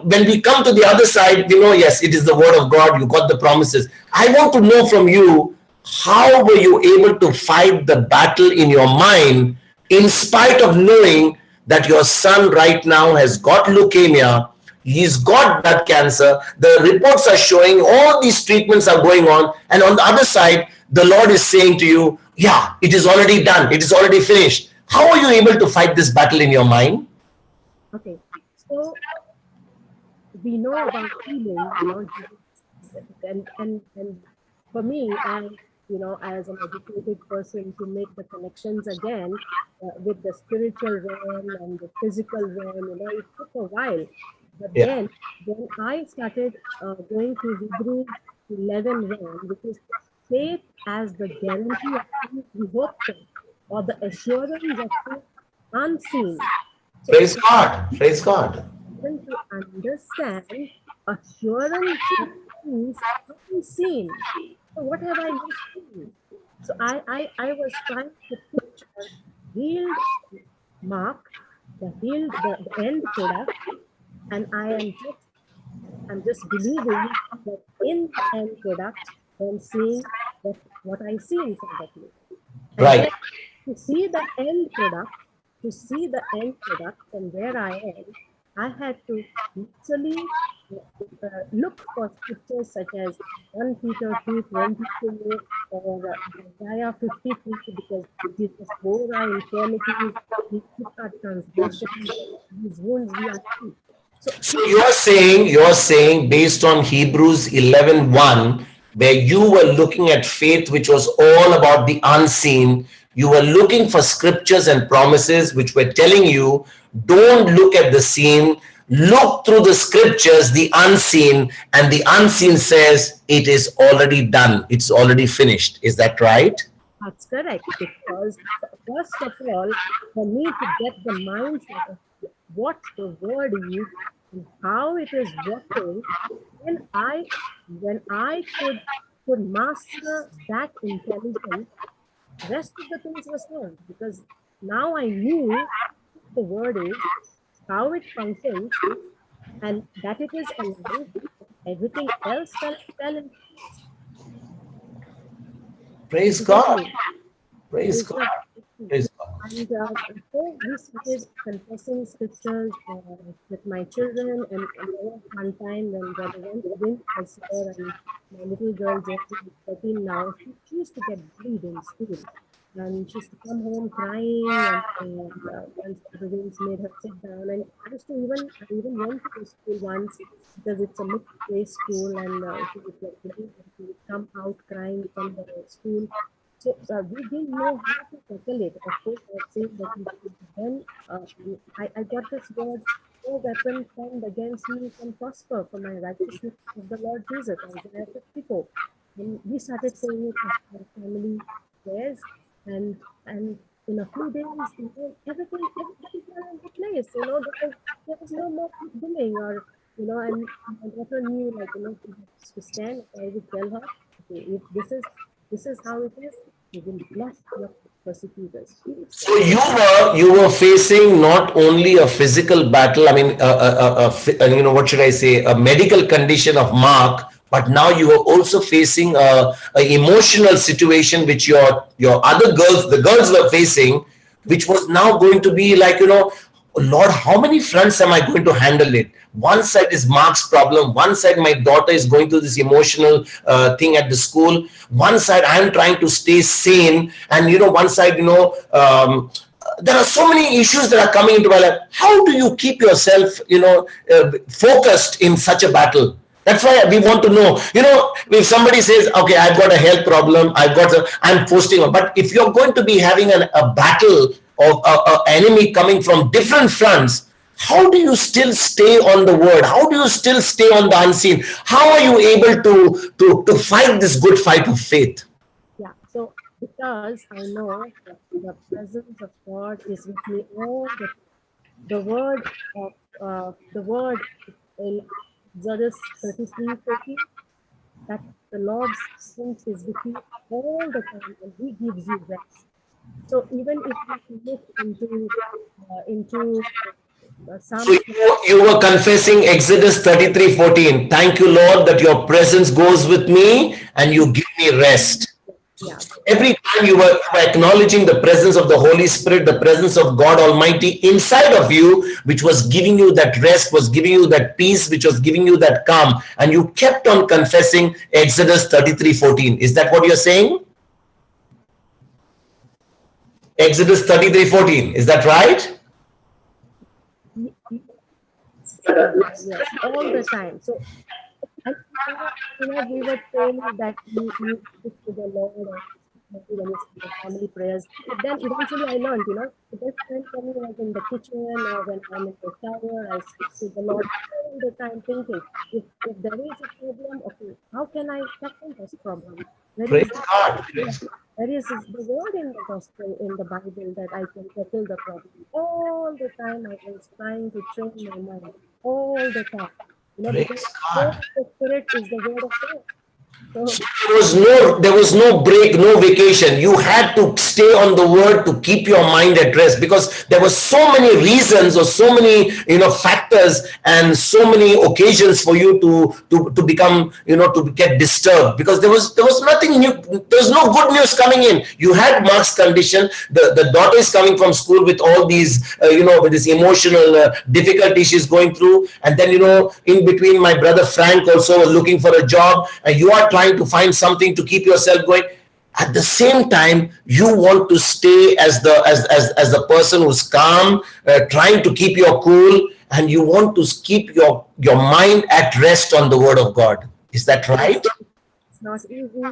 when we come to the other side, yes, it is the word of God, you got the promises. I want to know from you, how were you able to fight the battle in your mind, in spite of knowing that your son right now has got leukemia, he's got blood cancer, the reports are showing all these treatments are going on, and on the other side, the Lord is saying to you, yeah, it is already done, it is already finished. How are you able to fight this battle in your mind? Okay, so we know about healing, and for me, as an educated person, to make the connections again with the spiritual realm and the physical realm, it took a while. But then I started going to Hebrews 11 realm, which is faith as the guarantee of things we hope for, or the assurance of things unseen. So praise God. Praise God. To understand assurance of things unseen. So what have I not seen? So I was trying to picture healed Mark, the end product, and I'm just believing that in the end product, I'm seeing what I see in front of me. And right. To see the end product and where I am, I had to literally look for scriptures such as 1 Peter 2:22 or Isaiah 53, because Jesus bore our infirmities, he took our transgressions, his wounds we are healed. So you're saying based on Hebrews 11:1, where you were looking at faith, which was all about the unseen, you were looking for scriptures and promises which were telling you, don't look at the seen, look through the scriptures, the unseen, and the unseen says it is already done, it's already finished. Is that right? That's correct, because first of all, for me to get the mindset of what the word is and how it is working, when I could master that intelligence, rest of the things were solved, because now I knew what the word is, how it functions, and that it is alive. Everything else fell in place. Praise God. Praise God. Praise God. And so we started confessing scriptures with my children. And there was one time when Brother Vince was here, and my little girl, Jessie, is 13 now, she used to get bullied in school. And she used to come home crying. And once Brother Vince made her sit down. And I even went to the school once because it's a mixed race school. And she was like, she would come out crying from the school. So we didn't know how to tackle it. Of course, I said that then I got this word, no weapon formed against me can prosper for my righteousness of the Lord Jesus, Isaiah 54. And we started saying it at our family prayers, and in a few days, everything was in the place, there was no more bullying or, and my daughter knew, to stand. I would tell her, okay, if this is how it is, you will bless your persecutors. So you were facing not only a physical battle, I mean, what should I say, a medical condition of Mark, but now you were also facing a emotional situation which your other girls, the girls were facing, which was now going to be like, Lord, how many fronts am I going to handle it? One side is Mark's problem. One side, my daughter is going through this emotional thing at the school. One side, I am trying to stay sane. And, one side, there are so many issues that are coming into my life. How do you keep yourself, focused in such a battle? That's why we want to know, if somebody says, okay, I've got a health problem, I'm posting, but if you're going to be having a battle of an enemy coming from different fronts, how do you still stay on the word? How do you still stay on the unseen? How are you able to fight this good fight of faith? Yeah, so because I know that the presence of God is with me all the word in Exodus 33:14, that the Lord's presence is with you all the time and He gives you rest. So even if you look into Psalms, So you were confessing Exodus 33:14. Thank you, Lord, that your presence goes with me and you give me rest. yeah, Every time you were acknowledging the presence of the Holy Spirit, the presence of God Almighty inside of you, which was giving you that rest, was giving you that peace, which was giving you that calm, and you kept on confessing Exodus 33:14. Is that what you're saying? Exodus 33:14. Is that right? yes, all the time. So, and we were told that you speak to the Lord or when you speak the family prayers. But then eventually I learned, the best friend for me was in the kitchen or when I'm in the shower, I speak to the Lord all the time thinking, if there is a problem, okay, how can I tackle this problem? Praise God. There is the word in the gospel, in the Bible, that I can tackle the problem. All the time I was trying to train my mind. All the time. Because the Spirit is the word of God. So there was no break, no vacation. You had to stay on the word to keep your mind at rest, because there were so many reasons or so many factors and so many occasions for you to become to get disturbed, because there was nothing new. There was no good news coming in. You had Mark's condition. The daughter is coming from school with all these with this emotional difficulty she's going through, and then in between, my brother Frank also was looking for a job, and you are trying to find something to keep yourself going. At the same time, you want to stay as the person who's calm, trying to keep your cool, and you want to keep your mind at rest on the word of God. Is that right? it's not easy.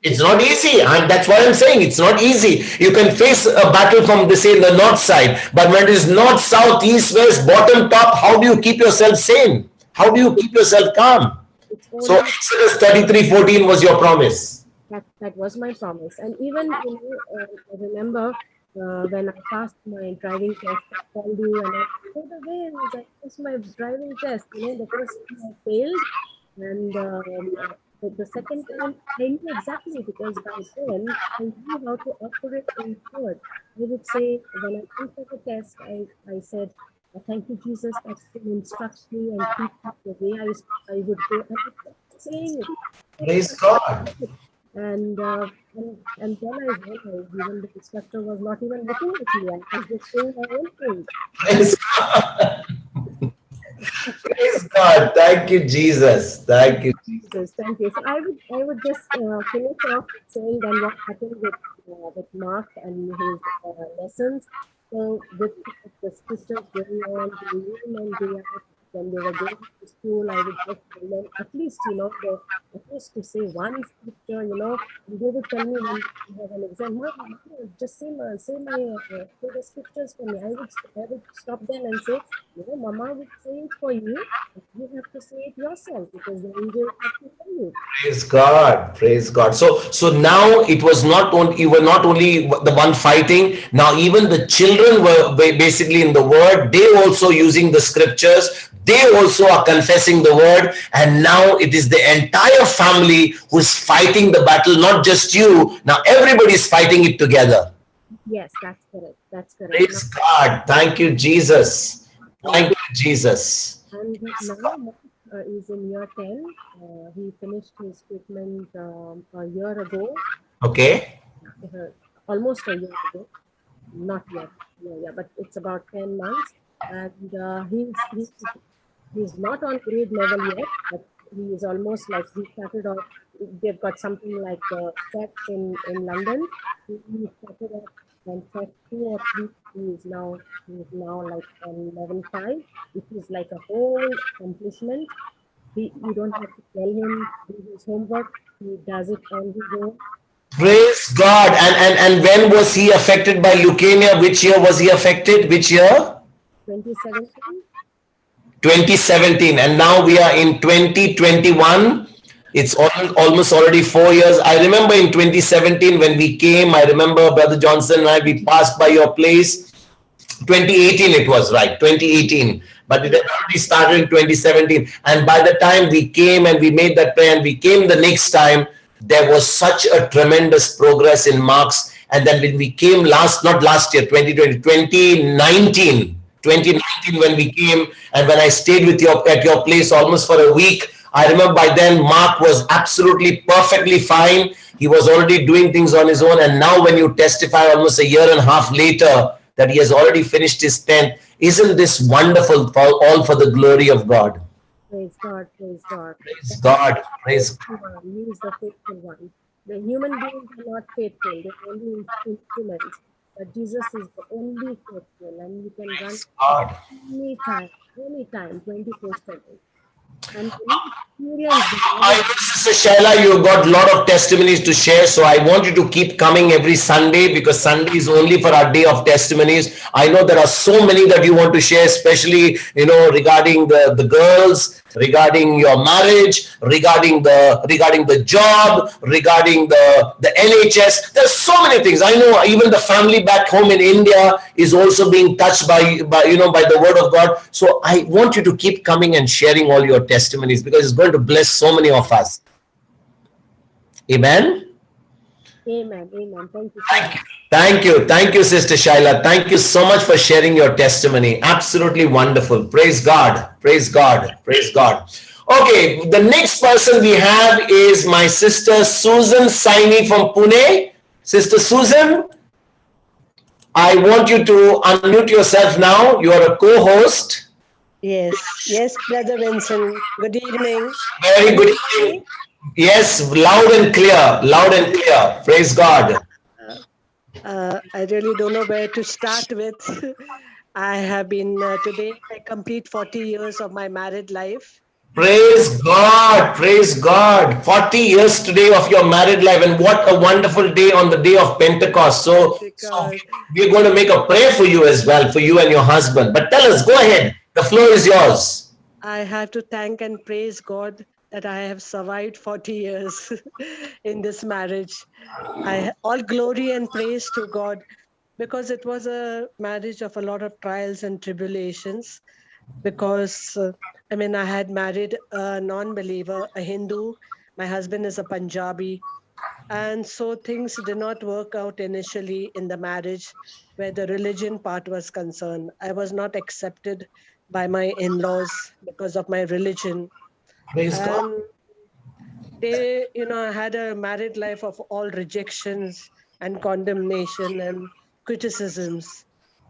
It's not easy, and that's what I'm saying. It's not easy. You can face a battle from the north side, but when it is north, south, east, west, bottom, top, how do you keep yourself sane? How do you keep yourself calm? So Exodus 33:14 was your promise. That was my promise. And even, I remember when I passed my driving test, I called you and I said, I passed my driving test. The first time I failed, and the second time I knew exactly, because by then I knew how to operate in word. I would say, when I came for the test, I said, thank you, Jesus, that you instruct me and teach me the way I would go. And I kept saying it. Praise God. And then I realized even the instructor was not even looking at me. I was just doing my own thing. Praise God. Praise God. Thank you, Jesus. Thank you. Jesus, thank you. So I would just finish off saying then what happened with Mark and his lessons. So with the scriptures going on day in and day out, when they were going to school, I would just tell them at least at least to say one scripture, and they would tell me when we have an exam, Mom, just say the scriptures for me. I would stop them and say, Mama would say it for you. You have to say it yourself because the angels have to tell you. Praise God. Praise God. So now it was not only, you were not only the one fighting. Now even the children were basically in the word. They also using the scriptures. They also are confessing the word. And now it is the entire family who is fighting the battle, not just you. Now everybody is fighting it together. Yes, that's correct. That's correct. Praise God. Thank you, Jesus. Thank you, Jesus. And now Mark is in year 10. He finished his treatment a year ago, Okay. almost a year ago. Not yet, yeah, but it's about 10 months. And he's not on grade level yet, but he is almost like he started off. They've got something like CET in London. He started off on CET 2 or 3. He's now like on level 5. It is like a whole accomplishment. You don't have to tell him do his homework. He does it on his own. Praise God. And when was he affected by leukemia? Which year was he affected? Which year? 2017. 2017. And now we are in 2021. It's almost already 4 years. I remember in 2017 when we came, I remember Brother Johnson and I, we passed by your place. 2018 it was, right? 2018. But it had already started in 2017. And by the time we came and we made that prayer and we came the next time, there was such a tremendous progress in Mark's. And then when we came not last year, 2019 when we came, and when I stayed with at your place almost for a week, I remember by then Mark was absolutely perfectly fine. He was already doing things on his own. And now when you testify almost a year and a half later that he has already finished his 10th, isn't this wonderful, all for the glory of God? Praise God, praise God. Praise God, praise God. He is the faithful one. The human beings are not faithful, they're only instruments. But Jesus is the only faithful, and you can run God. anytime, 24/7. And I know, Sister Shaila, you got a lot of testimonies to share, so I want you to keep coming every Sunday, because Sunday is only for our day of testimonies. I know there are so many that you want to share, especially regarding the girls, regarding your marriage, regarding the job, regarding the NHS. There's so many things. I know even the family back home in India is also being touched by the word of God. So I want you to keep coming and sharing all your testimonies, because it's going to bless so many of us. Amen. Amen. Thank you. Thank you, Sister Shaila. Thank you so much for sharing your testimony. Absolutely wonderful. Praise God. Praise God. Praise God. Okay, the next person we have is my sister Susan Saini from Pune. Sister Susan, I want you to unmute yourself now. You are a co-host. Yes, Brother Vincent. Good evening. Very good evening. Yes, loud and clear. Praise God. I really don't know where to start with. I have been, today I complete 40 years of my married life. Praise God. 40 years today of your married life, and what a wonderful day on the day of Pentecost. So we're going to make a prayer for you as well, for you and your husband. But tell us, go ahead. The floor is yours. I have to thank and praise God that I have survived 40 years in this marriage. All glory and praise to God, because it was a marriage of a lot of trials and tribulations, because I had married a non-believer, a Hindu. My husband is a Punjabi. And so things did not work out initially in the marriage where the religion part was concerned. I was not accepted by my in-laws because of my religion. Praise God. They, had a married life of all rejections and condemnation and criticisms.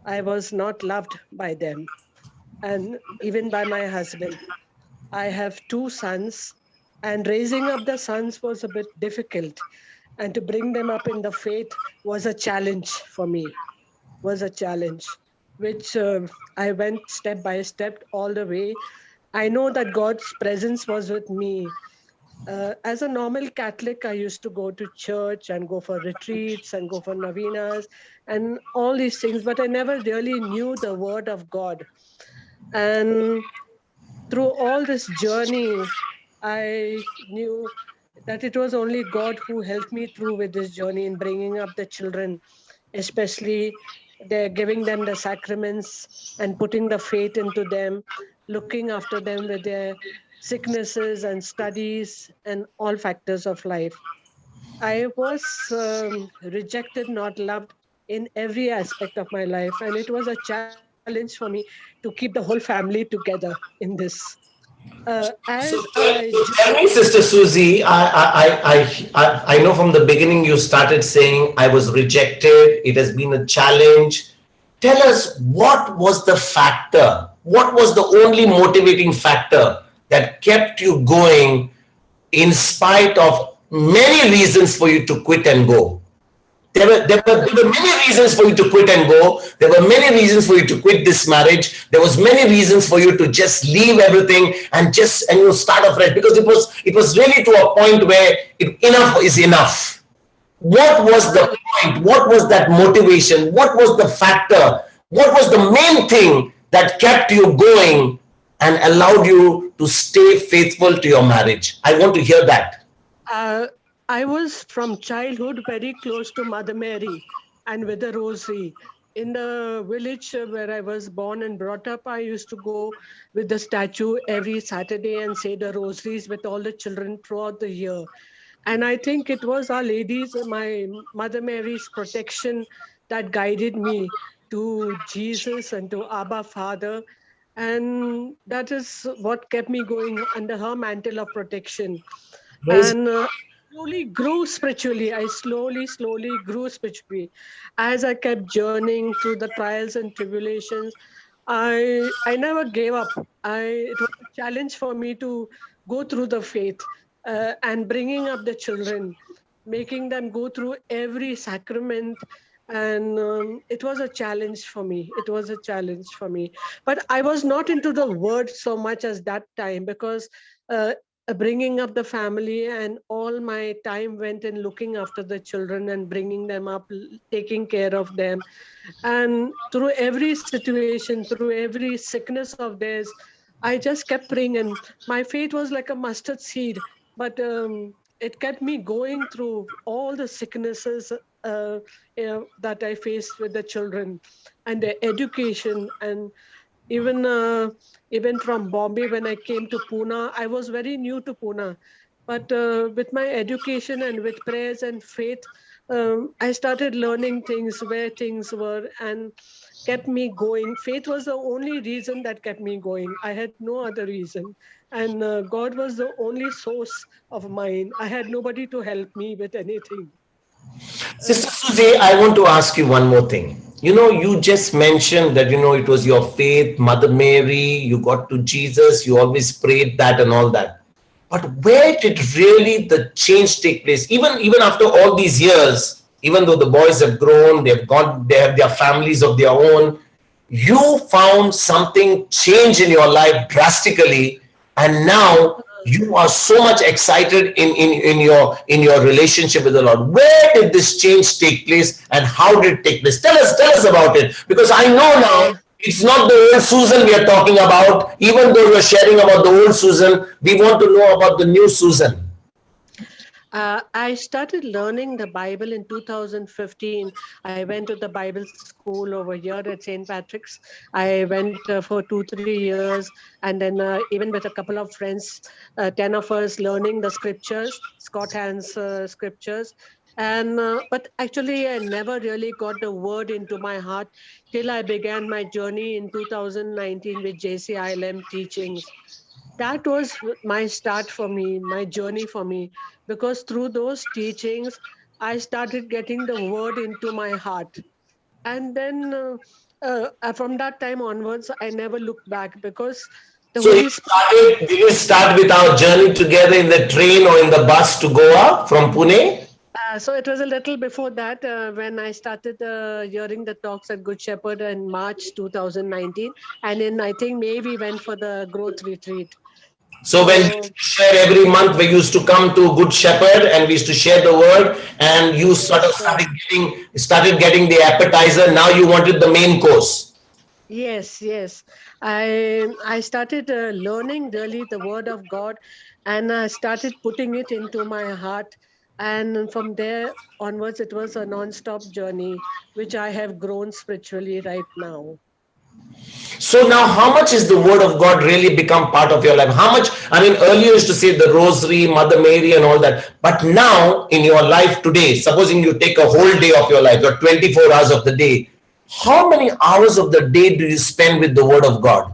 I was not loved by them and even by my husband. I have two sons, and raising up the sons was a bit difficult. And to bring them up in the faith was a challenge for me, was a challenge, which I went step by step all the way. I know that God's presence was with me. As a normal Catholic, I used to go to church and go for retreats and go for novenas and all these things, but I never really knew the word of God. And through all this journey, I knew that it was only God who helped me through with this journey in bringing up the children, especially they're giving them the sacraments and putting the faith into them, looking after them with their sicknesses and studies and all factors of life. I was rejected, not loved in every aspect of my life, and it was a challenge for me to keep the whole family together in this. As I So tell me, Sister Susie, I know from the beginning you started saying I was rejected. It has been a challenge. Tell us, what was the factor? What was the only motivating factor that kept you going in spite of many reasons for you to quit and go? There were many reasons for you to quit and go. There were many reasons for you to quit this marriage. There was many reasons for you to just leave everything and you start afresh, because it was really to a point where enough is enough. What was the point? What was that motivation? What was the factor? What was the main thing that kept you going and allowed you to stay faithful to your marriage? I want to hear that. I was from childhood very close to Mother Mary and with the rosary. In the village where I was born and brought up, I used to go with the statue every Saturday and say the rosaries with all the children throughout the year. And I think it was Our Lady's, my Mother Mary's protection that guided me to Jesus and to Abba Father. And that is what kept me going under her mantle of protection. And slowly grew spiritually. I slowly grew spiritually. As I kept journeying through the trials and tribulations, I never gave up. It was a challenge for me to go through the faith and bringing up the children, making them go through every sacrament. And it was a challenge for me. It was a challenge for me. But I was not into the word so much as that time, because bringing up the family and all my time went in looking after the children and bringing them up, taking care of them. And through every situation, through every sickness of theirs, I just kept praying, and my faith was like a mustard seed, but it kept me going through all the sicknesses that I faced with the children and their education. And even from Bombay, when I came to Pune, I was very new to Pune. But with my education and with prayers and faith, I started learning things, where things were, and kept me going. Faith was the only reason that kept me going. I had no other reason. And God was the only source of mine. I had nobody to help me with anything. Sister Susie, I want to ask you one more thing. You just mentioned that, it was your faith, Mother Mary, you got to Jesus, you always prayed that and all that. But where did really the change take place? Even after all these years, even though the boys have grown, they have their families of their own, you found something change in your life drastically, and now you are so much excited in your relationship with the Lord. Where did this change take place, and how did it take place? Tell us about it, because I know now it's not the old Susan we are talking about. Even though we are sharing about the old Susan, we want to know about the new Susan. I started learning the Bible in 2015. I went to the Bible school over here at St. Patrick's. I went for 2-3 years, and then even with a couple of friends, 10 of us learning the scriptures, Scott Hand's scriptures. And but actually, I never really got the word into my heart till I began my journey in 2019 with JC ILM teachings. That was my start for me, my journey for me, because through those teachings, I started getting the word into my heart. And then from that time onwards, I never looked back because the So Holy Spirit. did you start with our journey together in the train or in the bus to Goa from Pune? So it was a little before that when I started hearing the talks at Good Shepherd in March 2019. And in, I think, May, we went for the growth retreat. So when we So, used to share every month, we used to come to Good Shepherd and we used to share the word, and you sort of started getting the appetizer. Now you wanted the main course. yes, yes. I started learning really the word of God, and I started putting it into my heart. And from there onwards, it was a non-stop journey, which I have grown spiritually right now. So now, how much is the word of God really become part of your life? How much? I mean, earlier used to say the rosary, Mother Mary, and all that. But now, in your life today, supposing you take a whole day of your life, or 24 hours of the day, how many hours of the day do you spend with the word of God?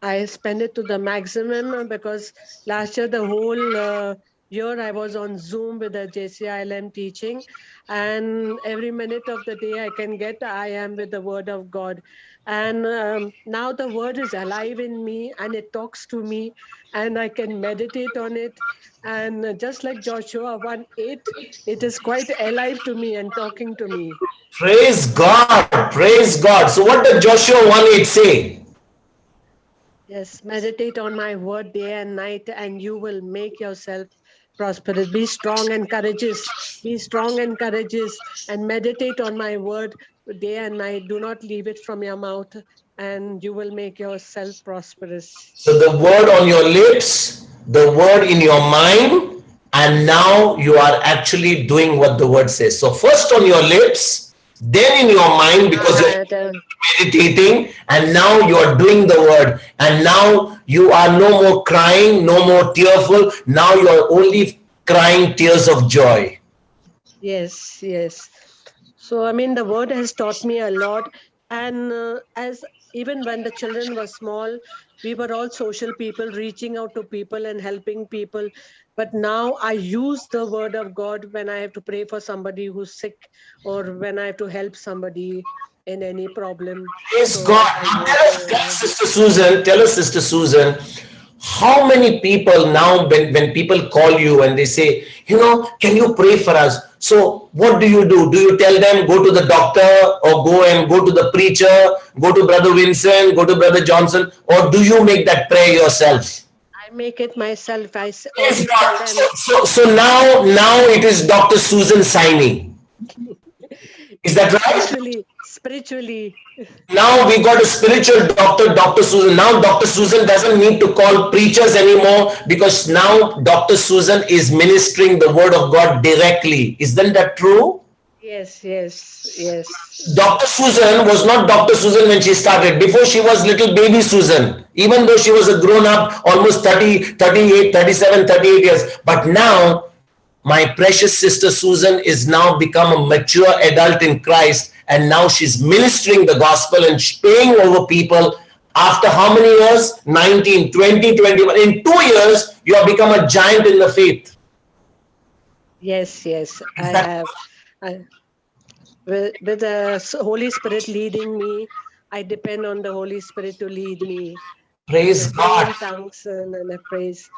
I spend it to the maximum because last year, the whole year, I was on Zoom with the JCILM teaching, and every minute of the day I can get, I am with the Word of God. And now the Word is alive in me and it talks to me, and I can meditate on it. And just like Joshua 1:8, it is quite alive to me and talking to me. Praise God. Praise God. So, what does Joshua 1:8 say? Yes, meditate on my word day and night, and you will make yourself prosperous. Be strong and courageous. Be strong and courageous, and meditate on my word day and night. Do not leave it from your mouth, and you will make yourself prosperous. So the word on your lips, the word in your mind, and now you are actually doing what the word says. So first on your lips, then in your mind, because you're meditating, and now you are doing the word, and now you are no more crying, no more tearful. Now you are only crying tears of joy. Yes, yes. So, I mean, the word has taught me a lot. And as even when the children were small, we were all social people, reaching out to people and helping people. But now I use the word of God when I have to pray for somebody who's sick, or when I have to help somebody in any problem. Praise So God. I Now use the word of tell us, Sister Susan, how many people now, when people call you and they say, can you pray for us? So what do? Do you tell them, go to the doctor, or go and go to the preacher, go to Brother Vincent, go to Brother Johnson, or do you make that prayer yourself? I make it myself. I Praise always tell God. them. So now it is Dr. Susan signing. Is that right? Spiritually. Now we got a spiritual doctor, Dr. Susan. Now Dr. Susan doesn't need to call preachers anymore, because now Dr. Susan is ministering the word of God directly. Isn't that true? Yes, yes, yes. Dr. Susan was not Dr. Susan when she started. Before, she was little baby Susan, even though she was a grown up, almost 30, 38, 37, 38 years. But now, my precious sister Susan is now become a mature adult in Christ, and now she's ministering the gospel and praying over people. After how many years? 19, 20, 21. In 2 years, you have become a giant in the faith. Yes, yes, I have. With the Holy Spirit leading me, I depend on the Holy Spirit to lead me. Praise God. In tongues and I praise.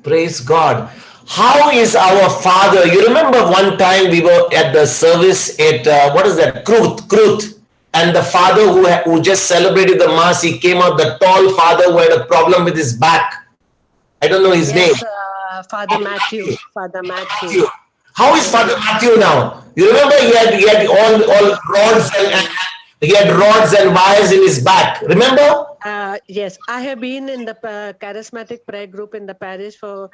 Praise God. How is our Father? You remember one time we were at the service at, what is that? Kruth. And the father who just celebrated the Mass, he came out, the tall father who had a problem with his back. I don't know his name. Father Matthew. Father Matthew. How is Father Matthew now? You remember he had all rods, and he had rods and wires in his back. Remember? Yes, I have been in the charismatic prayer group in the parish for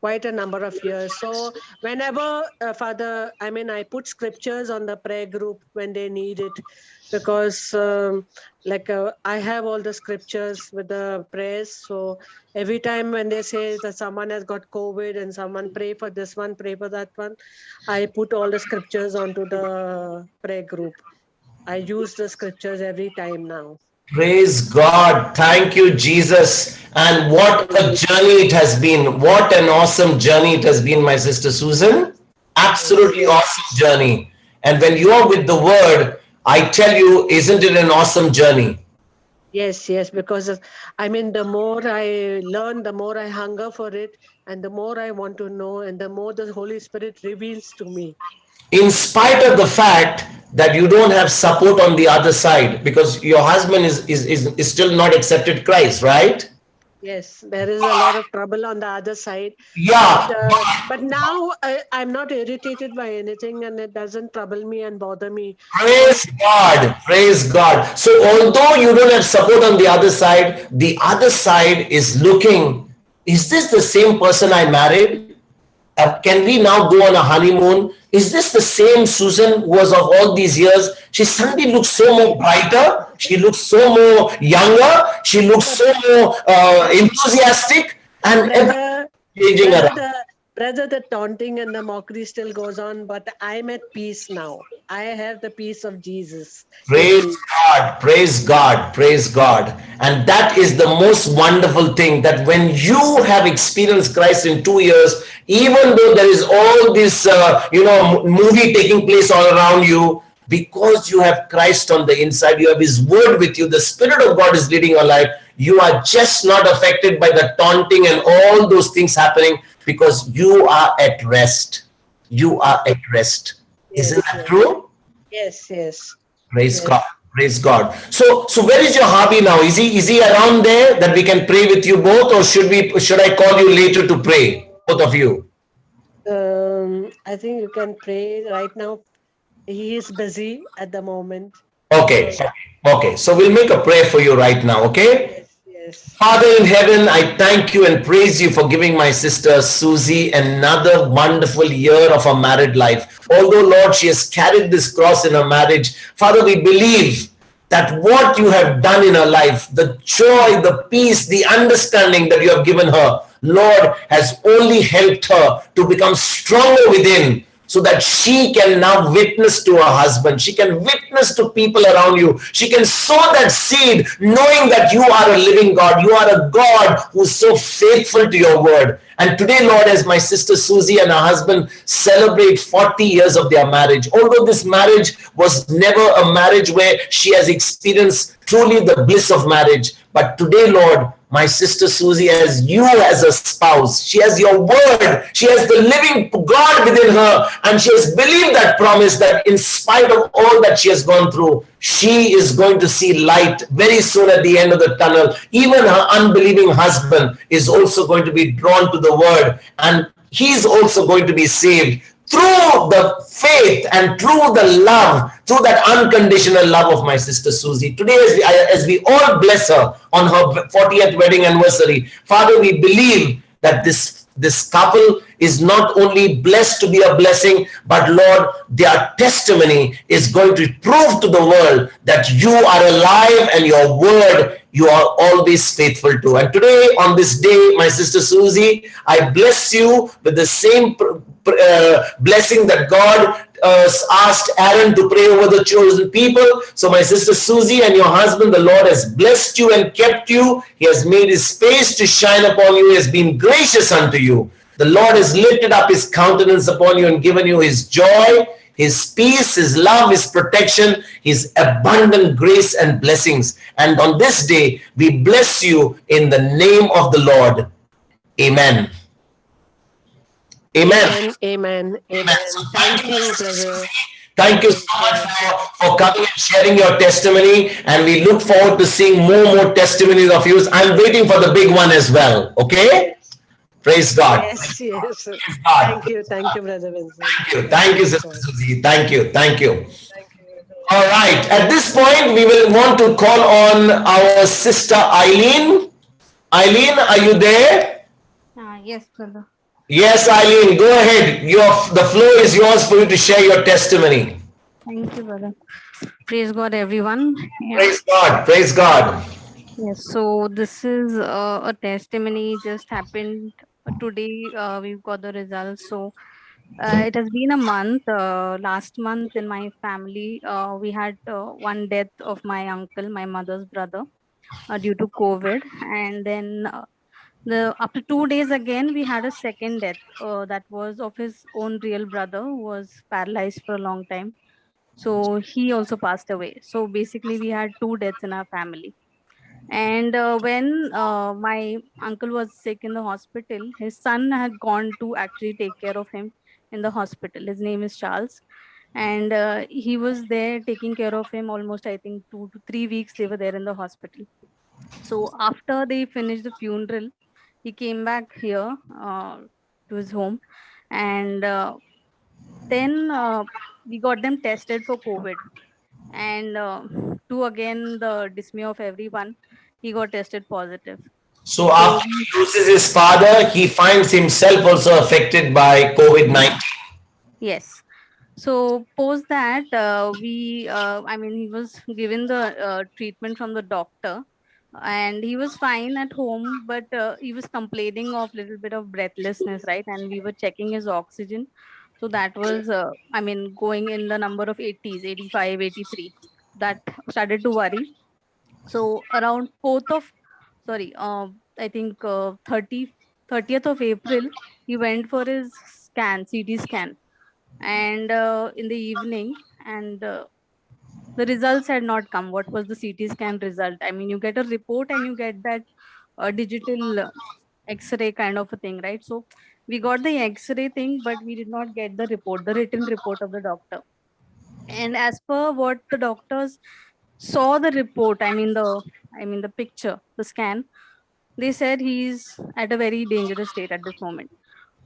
quite a number of years. So whenever I put scriptures on the prayer group when they need it, because I have all the scriptures with the prayers. So every time when they say that someone has got COVID and someone pray for this one, pray for that one, I put all the scriptures onto the prayer group. I use the scriptures every time now. Praise God. Thank you, Jesus. And what a journey it has been. What an awesome journey it has been, my sister Susan. Absolutely awesome journey. And when you are with the word, I tell you, isn't it an awesome journey? Yes, yes, because I mean, the more I learn, the more I hunger for it, and the more I want to know, and the more the Holy Spirit reveals to me. In spite of the fact that you don't have support on the other side, because your husband is still not accepted Christ, right? Yes, there is a lot of trouble on the other side. Yeah. But now I'm not irritated by anything, and it doesn't trouble me and bother me. Praise God. Praise God. So although you don't have support on the other side is looking, is this the same person I married? Can we now go on a honeymoon? Is this the same Susan who was of all these years? She suddenly looks so more brighter. She looks so more younger. She looks so more enthusiastic and changing around. Brother, the taunting and the mockery still goes on, but I'm at peace now. I have the peace of Jesus. Praise God, praise God, praise God. And that is the most wonderful thing, that when you have experienced Christ in 2 years, even though there is all this, movie taking place all around you, because you have Christ on the inside, you have His word with you, the Spirit of God is leading your life, you are just not affected by the taunting and all those things happening, because you are at rest. You are at rest. Yes, Isn't that true? Yes, yes. Praise God. Praise God. So where is your hubby now? Is he around there that we can pray with you both, or should I call you later to pray, both of you? I think you can pray right now. He is busy at the moment. Okay. Okay. So we'll make a prayer for you right now. Okay. Yes. Father in heaven, I thank you and praise you for giving my sister Susie another wonderful year of her married life. Although, Lord, she has carried this cross in her marriage, Father, we believe that what you have done in her life, the joy, the peace, the understanding that you have given her, Lord, has only helped her to become stronger within, so that she can now witness to her husband. She can witness to people around you. She can sow that seed knowing that you are a living God. You are a God who's so faithful to your word. And today, Lord, as my sister Susie and her husband celebrate 40 years of their marriage, although this marriage was never a marriage where she has experienced truly the bliss of marriage, but today, Lord, my sister Susie has you as a spouse. She has your word. She has the living God within her. And she has believed that promise that in spite of all that she has gone through, she is going to see light very soon at the end of the tunnel. Even her unbelieving husband is also going to be drawn to the word. And he's also going to be saved through the faith and through the love, through that unconditional love of my sister Susie. Today, as we all bless her on her 40th wedding anniversary, Father, we believe that this couple is not only blessed to be a blessing, but Lord, their testimony is going to prove to the world that you are alive and your word you are always faithful to. And today, on this day, my sister Susie, I bless you with the same blessing that God asked Aaron to pray over the chosen people. So my sister Susie and your husband, the Lord has blessed you and kept you. He has made his face to shine upon you. He has been gracious unto you. The Lord has lifted up his countenance upon you and given you his joy, his peace, his love, his protection, his abundant grace and blessings. And on this day, we bless you in the name of the Lord. Amen. Amen. Amen. Amen. Thank you, brother. Thank you so much for coming and sharing your testimony. And we look forward to seeing more testimonies of yours. I'm waiting for the big one as well. Okay? Praise God. Yes, yes. God. Thank you, Brother Vincent. Thank you, Sister Susie. Thank you. All right. At this point, we will want to call on our sister Eileen. Eileen, are you there? Yes, brother. Yes, Eileen, go ahead. The floor is yours for you to share your testimony. Thank you, brother. Praise God, everyone. Yeah. Praise God. Praise God. Yes, so this is a testimony just happened today. We've got the results. So It has been a month. Last month in my family, we had one death of my uncle, my mother's brother, due to COVID. And then after 2 days again, we had a second death that was of his own real brother who was paralyzed for a long time. So he also passed away. So basically, we had two deaths in our family. And when my uncle was sick in the hospital, his son had gone to actually take care of him in the hospital. His name is Charles. And he was there taking care of him almost, I think, 2 to 3 weeks. They were there in the hospital. So after they finished the funeral, he came back here to his home. And then we got them tested for COVID. And to again the dismay of everyone, he got tested positive. So So after he loses his father, he finds himself also affected by COVID-19. yes. So post that, I mean, he was given the treatment from the doctor, and he was fine at home, but he was complaining of little bit of breathlessness, right? And we were checking his oxygen. So that was, I mean, going in the number of 80s, 85, 83. That started to worry. So around 4th of, sorry, I think 30th of April, he went for his scan, CT scan, and in the evening, and the results had not come. What was the CT scan result? I mean, you get a report and you get that digital X-ray kind of a thing, right? So we got the X-ray thing, but we did not get the report, the written report of the doctor. And as per what the doctors saw the report, I mean the picture, the scan, they said he's at a very dangerous state at this moment.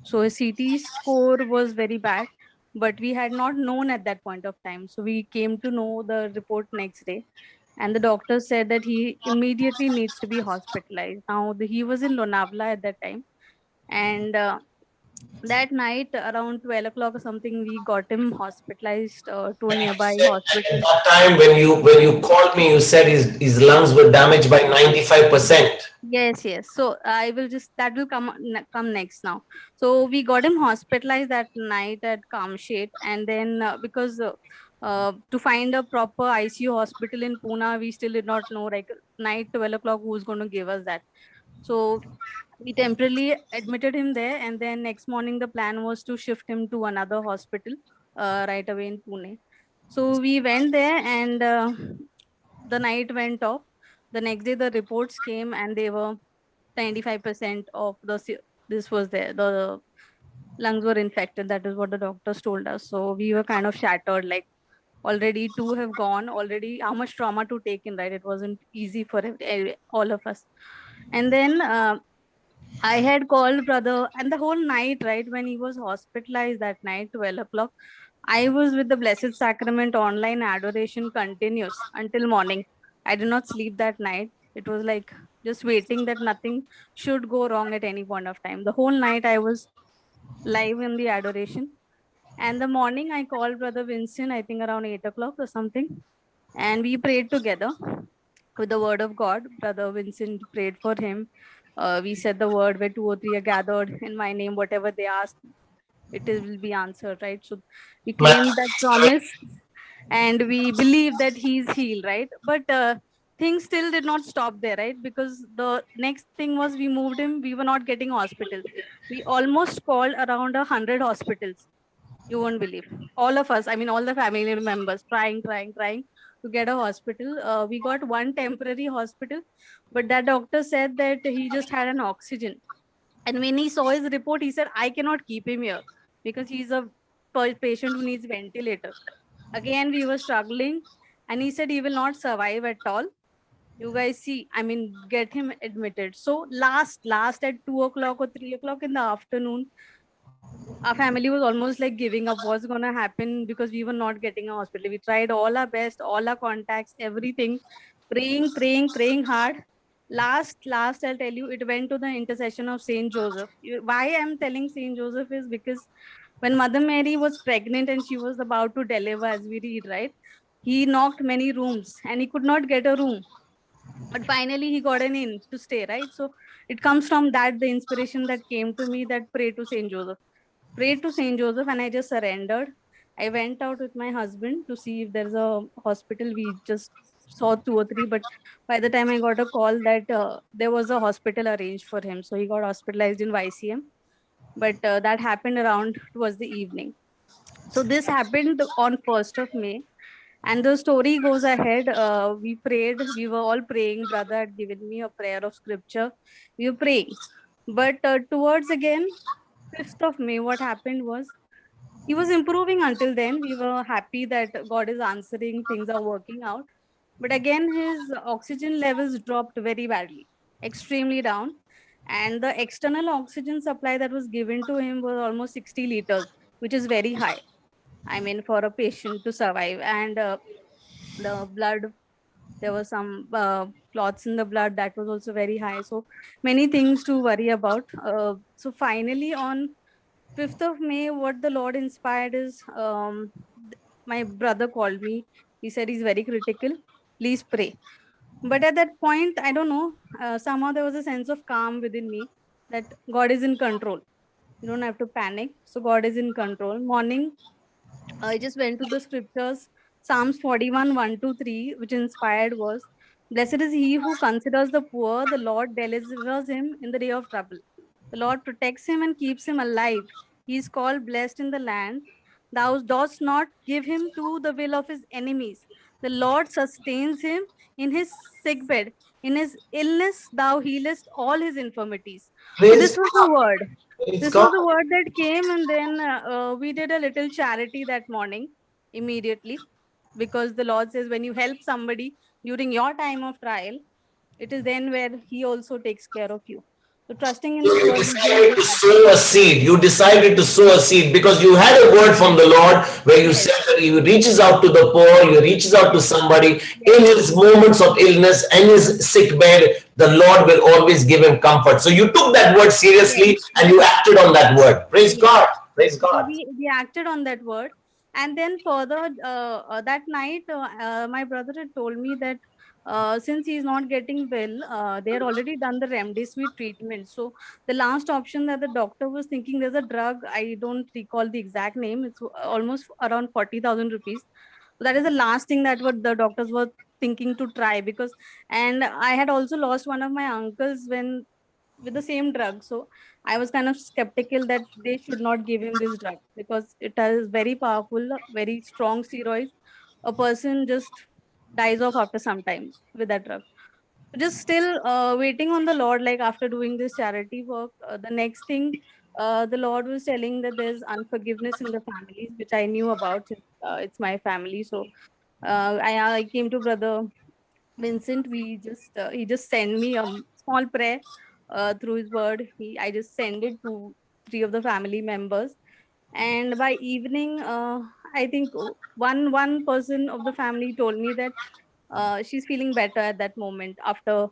So his CT score was very bad, but we had not known at that point of time. So we came to know the report next day, and the doctor said that he immediately needs to be hospitalized. Now he was in Lonavala at that time, and that night around 12 o'clock or something, we got him hospitalized to a And you nearby said at hospital. that time when you called me, you said his lungs were damaged by 95%. Yes, yes. So I will just that will come next now. So we got him hospitalized that night at Kamshet, and then because to find a proper ICU hospital in Pune, we still did not know, like night 12 o'clock, who's going to give us that. So we temporarily admitted him there, and then next morning the plan was to shift him to another hospital right away in Pune. So we went there, and the night went off. The next day the reports came, and they were 95% of this was there. The lungs were infected. That is what the doctors told us. So we were kind of shattered, like already two have gone, already how much trauma to take in, right? It wasn't easy for all of us. And then I had called brother, and the whole night, right, when he was hospitalized that night, 12 o'clock, I was with the Blessed Sacrament online adoration continuous until morning. I did not sleep that night. It was like just waiting that nothing should go wrong at any point of time. The whole night I was live in the adoration. And the morning I called Brother Vincent, I think around 8 o'clock or something. And we prayed together with the word of God. Brother Vincent prayed for him. We said the word where 2 or 3 are gathered in my name, whatever they ask, will be answered, right? So we claimed that promise, and we believe that he's healed, right? But things still did not stop there, right? Because the next thing was we moved him. We were not getting hospitals. We almost called around 100 hospitals. You won't believe. All of us, I mean, all the family members trying to get a hospital. We got one temporary hospital, but that doctor said that he just had an oxygen. And when he saw his report, he said, I cannot keep him here because he's a patient who needs ventilator. Again, we were struggling, and he said he will not survive at all. You guys see, I mean, get him admitted. So last at 2 o'clock or 3 o'clock in the afternoon, our family was almost like giving up. What's going to happen, because we were not getting a hospital. We tried all our best, all our contacts, everything, praying hard. Last, I'll tell you, it went to the intercession of Saint Joseph. Why I'm telling Saint Joseph is because when Mother Mary was pregnant and she was about to deliver, as we read, right, he knocked many rooms and he could not get a room, but finally he got an in to stay, right? So it comes from that, the inspiration that came to me, that pray to Saint Joseph. prayed to Saint Joseph, and I just surrendered. I went out with my husband to see if there's a hospital. We just saw 2 or 3, but by the time I got a call that there was a hospital arranged for him, so he got hospitalized in YCM. But that happened around towards the evening. So this happened on 1st of May. And the story goes ahead. We prayed. We were all praying. Brother had given me a prayer of scripture. We were praying. But towards again, 5th of May, what happened was he was improving until then. We were happy that God is answering, things are working out. But again, his oxygen levels dropped very badly, extremely down. And the external oxygen supply that was given to him was almost 60 liters, which is very high. I mean, for a patient to survive. And the blood, there was some clots in the blood that was also very high. So many things to worry about. So finally, on 5th of May, what the Lord inspired is my brother called me. He said he's very critical. Please pray. But at that point, I don't know, somehow there was a sense of calm within me that God is in control. You don't have to panic. So God is in control. Morning, I just went to the scriptures, Psalms 41, 1 to 3, which inspired was, Blessed is he who considers the poor, the Lord delivers him in the day of trouble. The Lord protects him and keeps him alive. He is called blessed in the land. Thou dost not give him to the will of his enemies. The Lord sustains him in his sick bed. In his illness, thou healest all his infirmities. So Praise this was the God. word. Praise This was God. the word that came, and then we did a little charity that morning immediately, because the Lord says when you help somebody during your time of trial, it is then where He also takes care of you. So trusting in His You word, we decided did to that. sow a seed. You decided to sow a seed because you had a word from the Lord where you Yes, said that He reaches out to the poor, He reaches out to somebody in yes, his moments of illness and his sick bed. The Lord will always give him comfort. So you took that word yes, seriously and yes, you acted on that word. Praise yes. God. Praise So God. we acted on that word. And then further, that night, my brother had told me that since he's not getting well, they had already done the remdesivir treatment. So the last option that the doctor was thinking, there's a drug, I don't recall the exact name, it's almost around 40,000 rupees. That is the last thing that what the doctors were thinking to try. Because, and I had also lost one of my uncles when with the same drug. So I was kind of skeptical that they should not give him this drug because it is very powerful, very strong steroids. A person just dies off after some time with that drug. Just still waiting on the Lord, like after doing this charity work, the next thing the Lord was telling that there's unforgiveness in the families, which I knew about. It's my family. So I came to Brother Vincent. He just sent me a small prayer through his word. I just sent it to 3 of the family members, and by evening, I think one person of the family told me that she's feeling better at that moment after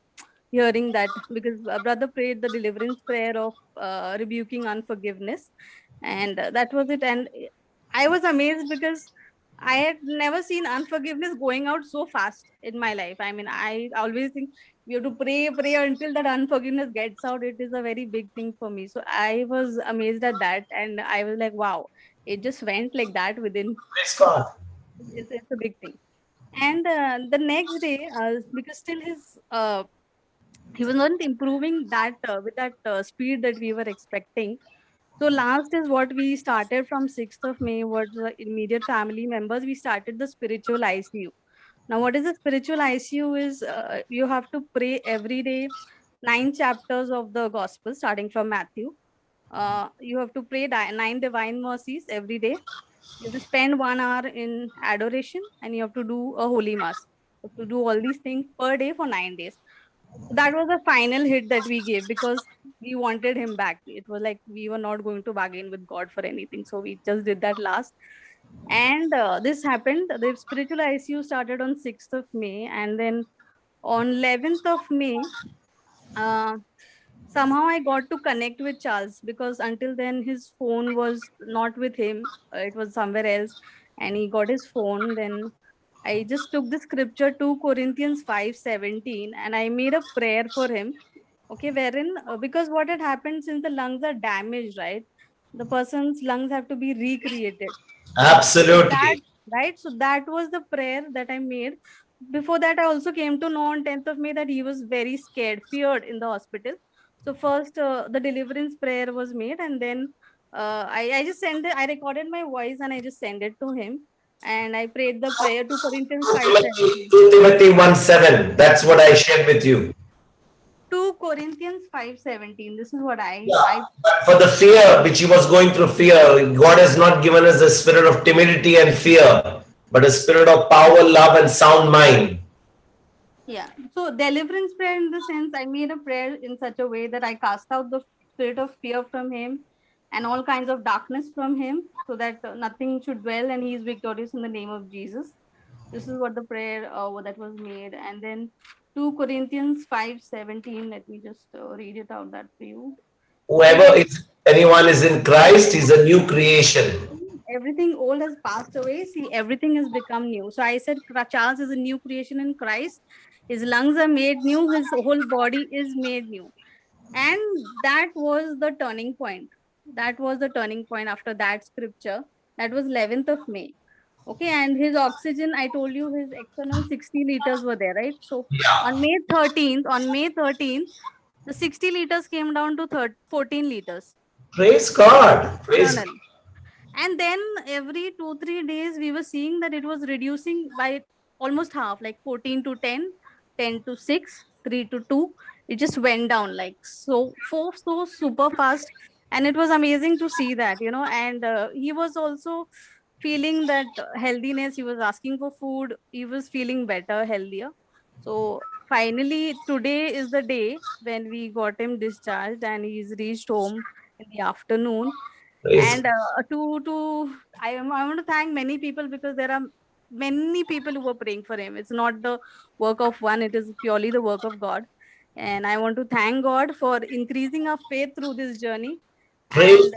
hearing that, because brother prayed the deliverance prayer of rebuking unforgiveness, and that was it. And I was amazed because I had never seen unforgiveness going out so fast in my life. I mean, I always think we have to pray until that unforgiveness gets out. It is a very big thing for me. So I was amazed at that, and I was like, wow, it just went like that within. Praise God. It's a big thing. And the next day, because still he was not improving that with that speed that we were expecting. So last is what we started from 6th of May, was the immediate family members. We started the spiritual ICU. Now, what is the spiritual ICU is you have to pray every day 9 chapters of the gospel starting from Matthew. You have to pray 9 divine mercies every day. You have to spend 1 hour in adoration, and you have to do a holy mass. You have to do all these things per day for 9 days. That was the final hit that we gave because we wanted him back. It was like we were not going to bargain with God for anything. So we just did that last. And this happened. The spiritual ICU started on 6th of May. And then on 11th of May, uh, somehow I got to connect with Charles, because until then his phone was not with him. It was somewhere else. And he got his phone. Then I just took the scripture 2 Corinthians 5:17 and I made a prayer for him. Okay, wherein because what had happened, since the lungs are damaged, right? the person's lungs have to be recreated. Absolutely. Right, so that was the prayer that I made. Before that, I also came to know on 10th of May that he was very scared, feared in the hospital. So first the deliverance prayer was made, and then I just sent it. I recorded my voice and I just sent it to him, and I prayed the prayer to Corinthians 5:17. 2 Timothy 1:7. That's what I shared with you. 2 Corinthians 5:17. This is what But for the fear which he was going through, fear, God has not given us the spirit of timidity and fear, but a spirit of power, love, and sound mind. Yeah. So deliverance prayer, in the sense, I made a prayer in such a way that I cast out the spirit of fear from him and all kinds of darkness from him, so that nothing should dwell, and he is victorious in the name of Jesus. This is what the prayer that was made. And then 2 Corinthians 5:17. Let me just read it out that for you. Anyone is in Christ, is a new creation. Everything old has passed away. See, everything has become new. So I said Charles is a new creation in Christ. His lungs are made new. His whole body is made new. And that was the turning point. That was the turning point after that scripture. That was 11th of May. Okay, and his oxygen, I told you his external 60 liters were there, right? So on May 13th, the 60 liters came down to 14 liters. Praise God. Praise God. And then every 2-3 days, we were seeing that it was reducing by almost half, like 14 to 10, 10 to 6, 3 to 2. It just went down like so super fast. And it was amazing to see that, you know, and he was also feeling that healthiness. He was asking for food. He was feeling better, healthier. So finally, today is the day when we got him discharged, and he's reached home in the afternoon. And I want to thank many people, because there are many people who were praying for him. It's not the work of one, it is purely the work of God. And I want to thank God for increasing our faith through this journey. Praise and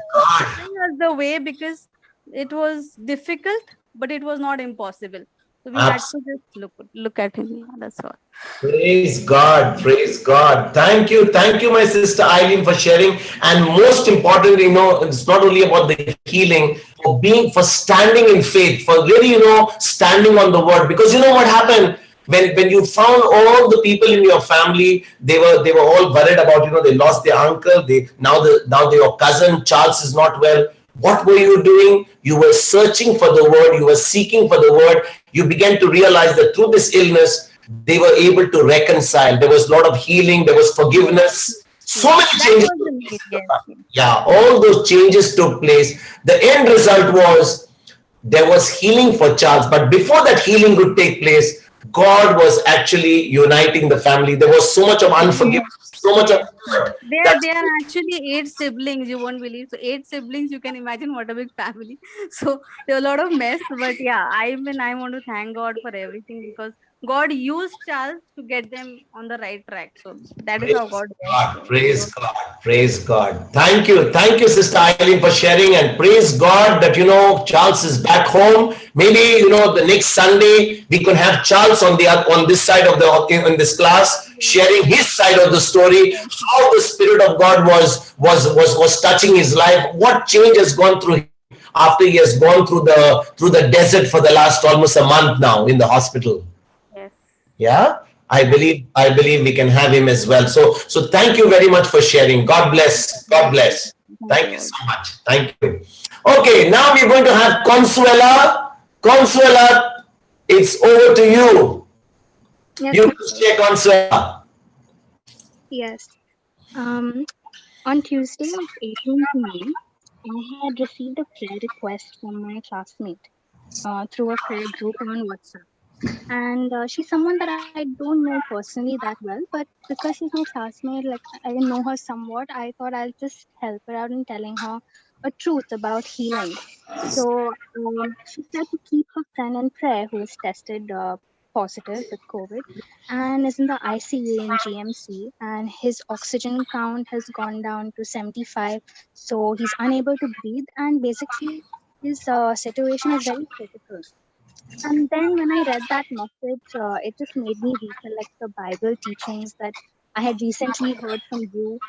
showing us the way, because it was difficult, but it was not impossible. So we had to just look at him. Yeah, that's all. Praise God. Praise God. Thank you, my sister Eileen, for sharing. And most importantly, you know, it's not only about the healing, for standing in faith, for really, you know, standing on the word. Because you know what happened when you found all the people in your family, they were all worried about, you know, they lost their uncle. Now your cousin Charles is not well. What were you doing? You were searching for the word. You were seeking for the word. You began to realize that through this illness, they were able to reconcile. There was a lot of healing. There was forgiveness. So many changes. Yeah, all those changes took place. The end result was there was healing for Charles. But before that healing could take place, God was actually uniting the family. There was so much of unforgiveness. So much of there are actually 8 siblings, you won't believe. So 8 siblings, you can imagine what a big family. So there are a lot of mess, but yeah, I want to thank God for everything, because God used Charles to get them on the right track. So that is how God works. Praise God. Praise God. Thank you, Sister Eileen, for sharing, and praise God that, you know, Charles is back home. Maybe, you know, the next Sunday we could have Charles on this side of in this class, sharing his side of the story, how the Spirit of God was touching his life, what change has gone through after he has gone through the desert for the last almost a month now in the hospital. Yes. Yeah, I believe we can have him as well. So thank you very much for sharing. God bless. God bless. Thank you so much. Thank you. Okay, now we're going to have Consuela. Consuela, it's over to you. Yes, you share, Consuela. Yes. On Tuesday of 18th May, I had received a prayer request from my classmate through a prayer group on WhatsApp. And she's someone that I don't know personally that well, but because she's my classmate, like I know her somewhat, I thought I'll just help her out in telling her a truth about healing. So she said to keep her friend in prayer who was tested positive with COVID and is in the ICU in GMC, and his oxygen count has gone down to 75. So he's unable to breathe, and basically his situation is very critical. And then when I read that message, it just made me recollect the Bible teachings that I had recently heard from you.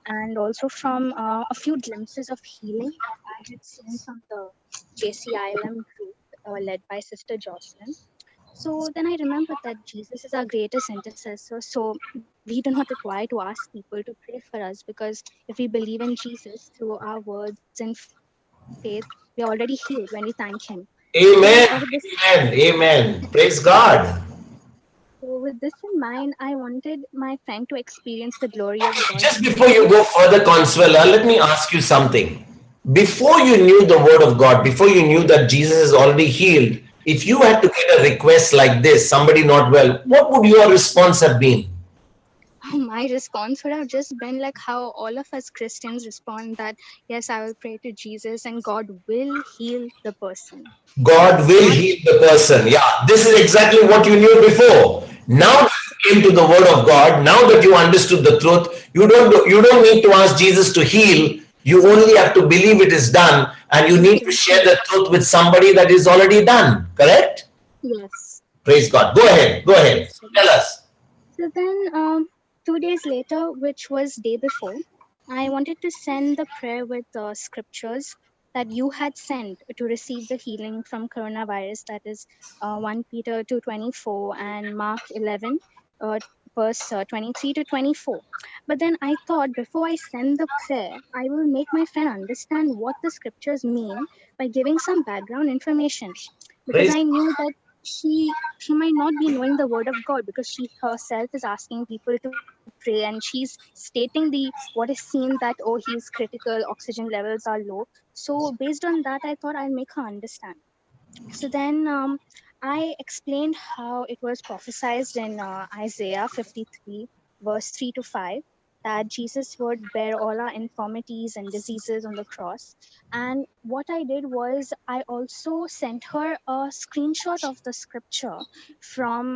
and also from a few glimpses of healing that I had seen from the JCILM group led by Sister Jocelyn. So then I remembered that Jesus is our greatest intercessor. So we do not require to ask people to pray for us, because if we believe in Jesus through our words and faith, we are already healed when we thank Him. Amen. So with this, Amen. Amen. Praise God. so with this in mind, I wanted my friend to experience the glory of God. Just before you go further, Consuela, let me ask you something. Before you knew the word of God, before you knew that Jesus is already healed, if you had to get a request like this, somebody not well, what would your response have been? My response would have just been like how all of us Christians respond, that yes, I will pray to Jesus and God will heal the person. God will heal the person. Yeah, this is exactly what you knew before. Now that you came to the word of God, now that you understood the truth, you don't need to ask Jesus to heal. You only have to believe it is done, and you need to share the truth with somebody that is already done. Correct? Yes. Praise God. Go ahead. Go ahead. Tell us. So then 2 days later, which was day before, I wanted to send the prayer with scriptures that you had sent to receive the healing from coronavirus. That is 1 Peter 2:24 and Mark 11, verse 23 to 24. But then I thought, before I send the prayer, I will make my friend understand what the scriptures mean by giving some background information, because I knew that she might not be knowing the word of God, because she herself is asking people to pray, and she's stating what is seen, that oh, he's critical, oxygen levels are low. So based on that, I thought I'll make her understand. So then I explained how it was prophesied in Isaiah 53 verse 3 to 5, that Jesus would bear all our infirmities and diseases on the cross. And what I did was I also sent her a screenshot of the scripture from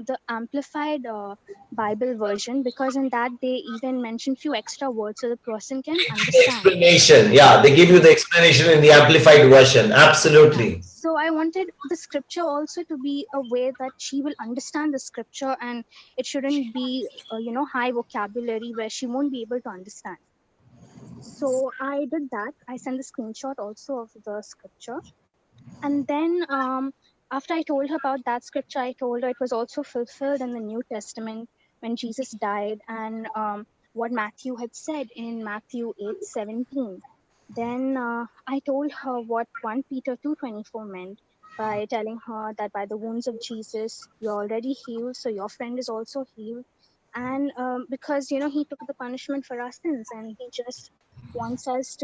the Amplified Bible version, because in that they even mention few extra words so the person can understand. Explanation. Yeah, they give you the explanation in the amplified version. Absolutely. So I wanted the scripture also to be a way that she will understand the scripture, and it shouldn't be high vocabulary where she won't be able to understand. So I did that. I sent the screenshot also of the scripture. And then after I told her about that scripture, I told her it was also fulfilled in the New Testament when Jesus died, and what Matthew had said in Matthew 8:17. Then I told her what 1 Peter 2:24 meant by telling her that by the wounds of Jesus, you're already healed, so your friend is also healed. And because, he took the punishment for our sins, and he just wants us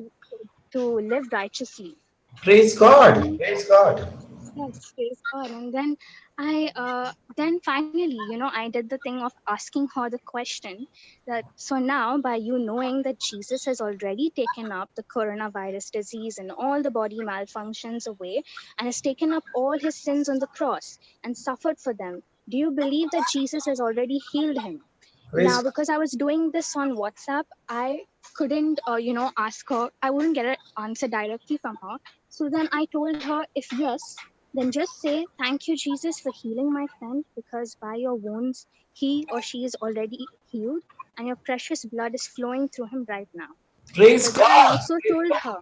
to live righteously. Praise God. Praise God. Yes, praise God. And then then finally, I did the thing of asking her the question that, so now by you knowing that Jesus has already taken up the coronavirus disease and all the body malfunctions away, and has taken up all his sins on the cross and suffered for them, do you believe that Jesus has already healed him? Now, because I was doing this on WhatsApp, I couldn't, ask her. I wouldn't get an answer directly from her. So then I told her, if yes, then just say, thank you, Jesus, for healing my friend, because by your wounds, he or she is already healed, and your precious blood is flowing through him right now. Praise God. I also told her.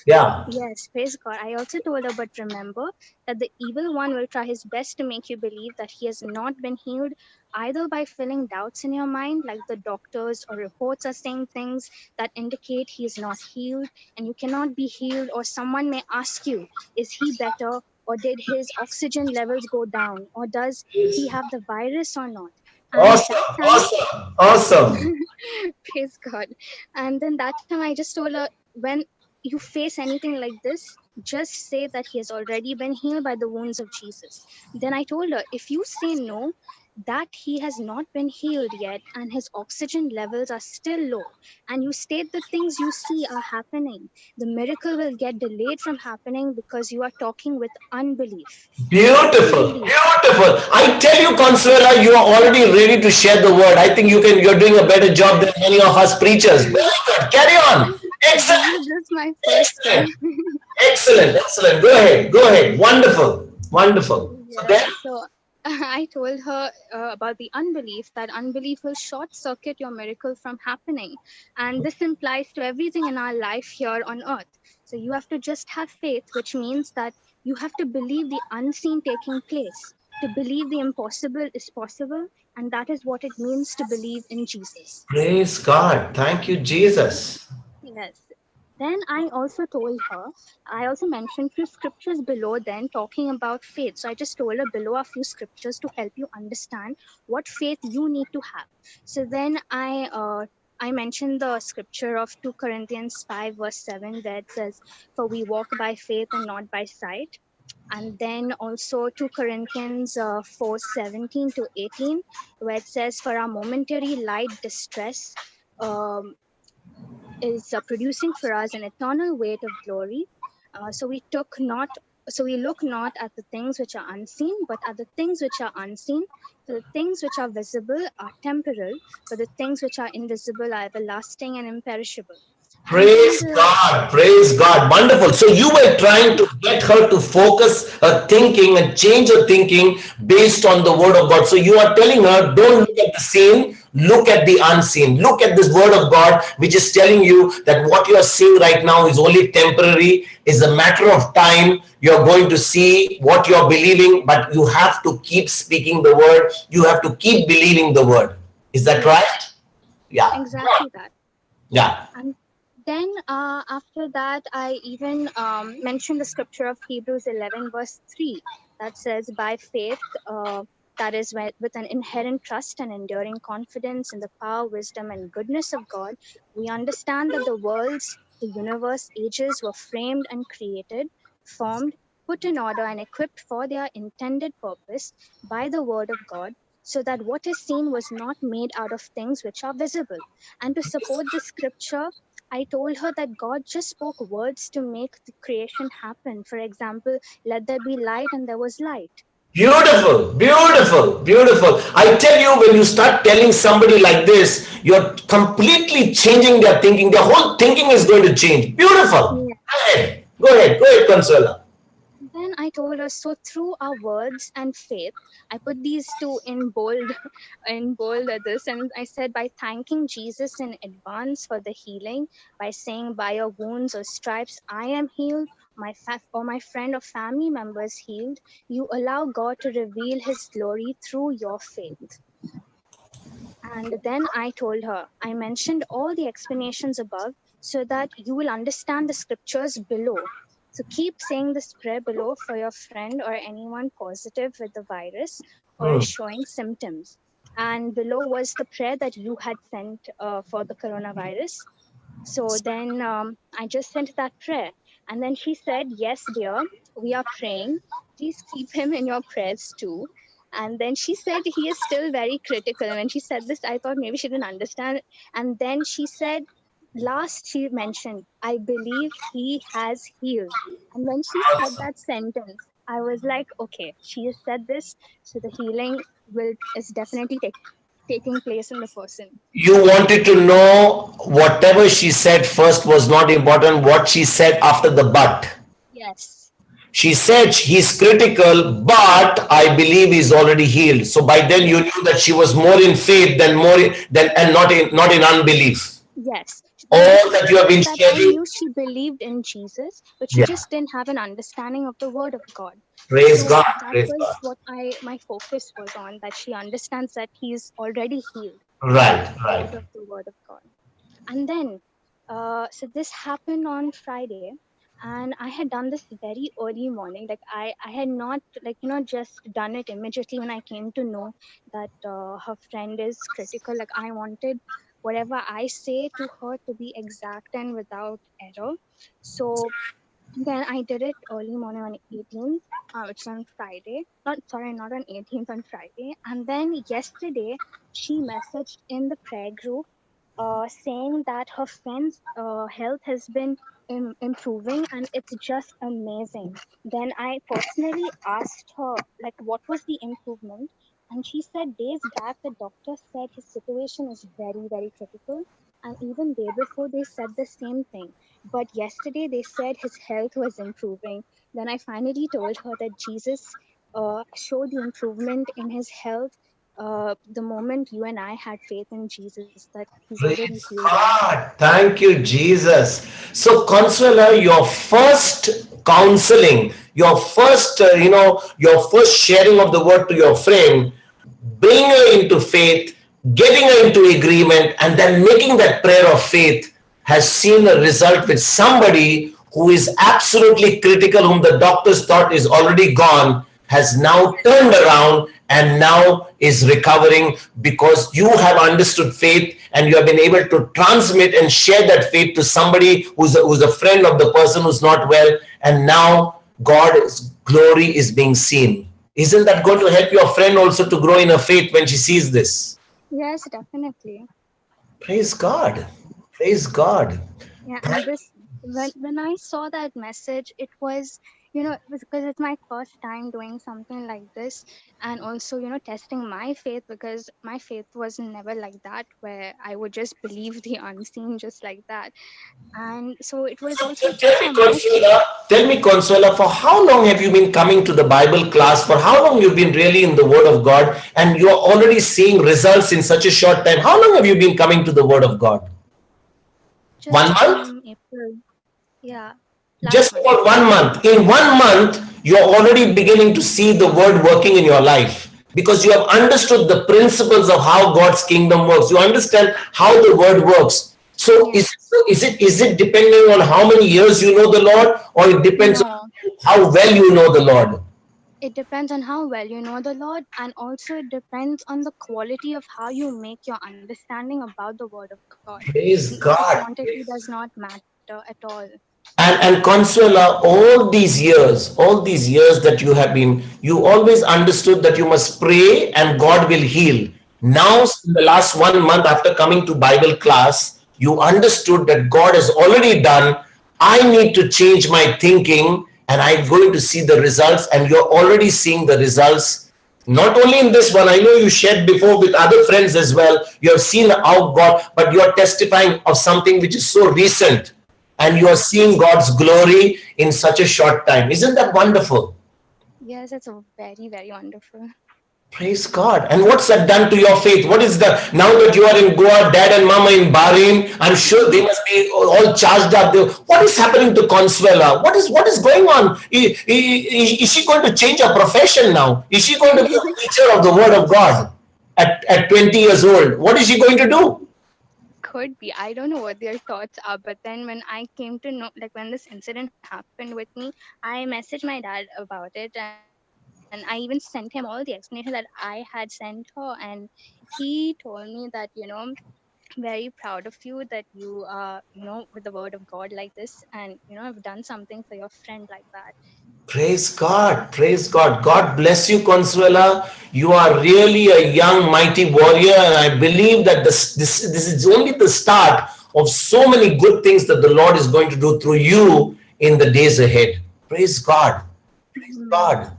Yeah. Yes, praise God. I also told her, but remember that the evil one will try his best to make you believe that he has not been healed, either by filling doubts in your mind, like the doctors or reports are saying things that indicate he is not healed and you cannot be healed, or someone may ask you, is he better, or did his oxygen levels go down, or does he have the virus or not? And Awesome. Praise God. And then that time I just told her, when you face anything like this, just say that he has already been healed by the wounds of Jesus. Then I told her, if you say no, that he has not been healed yet and his oxygen levels are still low, and you state the things you see are happening, the miracle will get delayed from happening because you are talking with unbelief. Beautiful. Beautiful. I tell you, Consuela, you are already ready to share the word. I think you're doing a better job than many of us preachers. Very good. Carry on. Excellent. This is my first time. Excellent. Go ahead. Wonderful. Yeah, I told her about the unbelief, that unbelief will short circuit your miracle from happening. And this implies to everything in our life here on earth. So you have to just have faith, which means that you have to believe the unseen taking place, to believe the impossible is possible. And that is what it means to believe in Jesus. Praise God. Thank you, Jesus. Yes. Then I also told her, I also mentioned few scriptures below then talking about faith. So I just told her below a few scriptures to help you understand what faith you need to have. So then I mentioned the scripture of 2 Corinthians 5 verse 7 where it says, for we walk by faith and not by sight. And then also 2 Corinthians 4 17 to 18 where it says, for our momentary light distress, um, is producing for us an eternal weight of glory. So we look not at the things which are unseen, but at the things which are unseen. For the things which are visible are temporal, but the things which are invisible are everlasting and imperishable. Praise God. Praise God. Wonderful. So you were trying to get her to focus her thinking and change her thinking based on the word of God. So you are telling her, don't look at the seen, look at the unseen. Look at this word of God, which is telling you that what you are seeing right now is only temporary, is a matter of time. You're going to see what you're believing, but you have to keep speaking the word. You have to keep believing the word. Is that right? Yeah. Exactly that. Yeah. And then after that, I even mentioned the scripture of Hebrews 11 verse 3 that says, by faith, that is with an inherent trust and enduring confidence in the power, wisdom, and goodness of God, we understand that the worlds, the universe, ages were framed and created, formed, put in order, and equipped for their intended purpose by the word of God, so that what is seen was not made out of things which are visible. And to support the scripture, I told her that God just spoke words to make the creation happen. For example, let there be light, and there was light. Beautiful, beautiful, beautiful. I tell you, when you start telling somebody like this, you're completely changing their thinking. Their whole thinking is going to change. Beautiful. Yeah. Go ahead, Consuela. Then I told her, so through our words and faith, I put these two in bold, at this, and I said, by thanking Jesus in advance for the healing, by saying, by your wounds or stripes, I am healed, or my friend or family members healed, you allow God to reveal his glory through your faith. And then I told her, I mentioned all the explanations above so that you will understand the scriptures below. So keep saying this prayer below for your friend or anyone positive with the virus or is showing symptoms. And below was the prayer that you had sent for the coronavirus. So then I just sent that prayer. And then she said, yes, dear, we are praying. Please keep him in your prayers too. And then she said he is still very critical. And when she said this, I thought maybe she didn't understand. And then she said, last she mentioned, I believe he has healed. And when she said that sentence, I was like, okay, she has said this, so the healing is definitely taking place in the person. You wanted to know whatever she said first was not important, what she said after the but. Yes. She said he's critical, but I believe he's already healed. So by then you knew that she was more in faith than and not in unbelief. Yes. All that you have been sharing. I knew she believed in Jesus, but she just didn't have an understanding of the word of God. Praise so God. That Praise was God. what my focus was on, that she understands that he is already healed. Right. Out of the word of God. And then, so this happened on Friday. And I had done this very early morning. Like I had not just done it immediately when I came to know that her friend is critical. Like I wanted whatever I say to her to be exact and without error. So then I did it early morning on 18th, which is on Friday. Not on 18th, on Friday. And then yesterday, she messaged in the prayer group saying that her friend's health has been improving and it's just amazing. Then I personally asked her, like, what was the improvement? And she said days back, the doctor said his situation is very, very critical. And even day before, they said the same thing. But yesterday, they said his health was improving. Then I finally told her that Jesus show the improvement in his health the moment you and I had faith in Jesus, that he's already Praise healed him. God. Thank you, Jesus. So, Consuela, your first counseling, your first, your first sharing of the word to your friend, bringing her into faith, getting her into agreement, and then making that prayer of faith has seen a result with somebody who is absolutely critical, whom the doctors thought is already gone, has now turned around and now is recovering because you have understood faith and you have been able to transmit and share that faith to somebody who's a friend of the person who's not well, and now God's glory is being seen. Isn't that going to help your friend also to grow in her faith when she sees this? Yes, definitely. Praise God. Praise God. Yeah, and this when I saw that message, it was, it was because it's my first time doing something like this, and also, testing my faith, because my faith was never like that, where I would just believe the unseen just like that. And so it was also Tell me, Consuela, for how long have you been coming to the Bible class? For how long you've been really in the Word of God, and you're already seeing results in such a short time? How long have you been coming to the Word of God? just 1 month? April. Yeah. Just month. about 1 month. In 1 month, you're already beginning to see the word working in your life because you have understood the principles of how God's kingdom works. You understand how the word works. So is it depending on how many years you know the Lord, or it depends on how well you know the Lord? It depends on how well you know the Lord, and also it depends on the quality of how you make your understanding about the Word of God. Praise The God. quantity does not matter at all. And Consuela, all these years that you have been, you always understood that you must pray and God will heal. Now, in the last 1 month after coming to Bible class, you understood that God has already done. I need to change my thinking and I'm going to see the results, and you're already seeing the results. Not only in this one, I know you shared before with other friends as well. You have seen how God, but you're testifying of something which is so recent. And you are seeing God's glory in such a short time. Isn't that wonderful? Yes, it's very, very wonderful. Praise God. And what's that done to your faith? What is the, now that you are in Goa, dad and mama in Bahrain, I'm sure they must be all charged up. What is happening to Consuela? What is going on? Is she going to change her profession now? Is she going to be a teacher of the word of God at 20 years old? What is she going to do? Could be. I don't know what their thoughts are, but then when I came to know, like when this incident happened with me, I messaged my dad about it, and I even sent him all the explanation that I had sent her, and he told me that, very proud of you that you are, with the Word of God like this, and, have done something for your friend like that. Praise God. Praise God. God bless you, Consuela. You are really a young, mighty warrior. And I believe that this is only the start of so many good things that the Lord is going to do through you in the days ahead. Praise God. Praise God.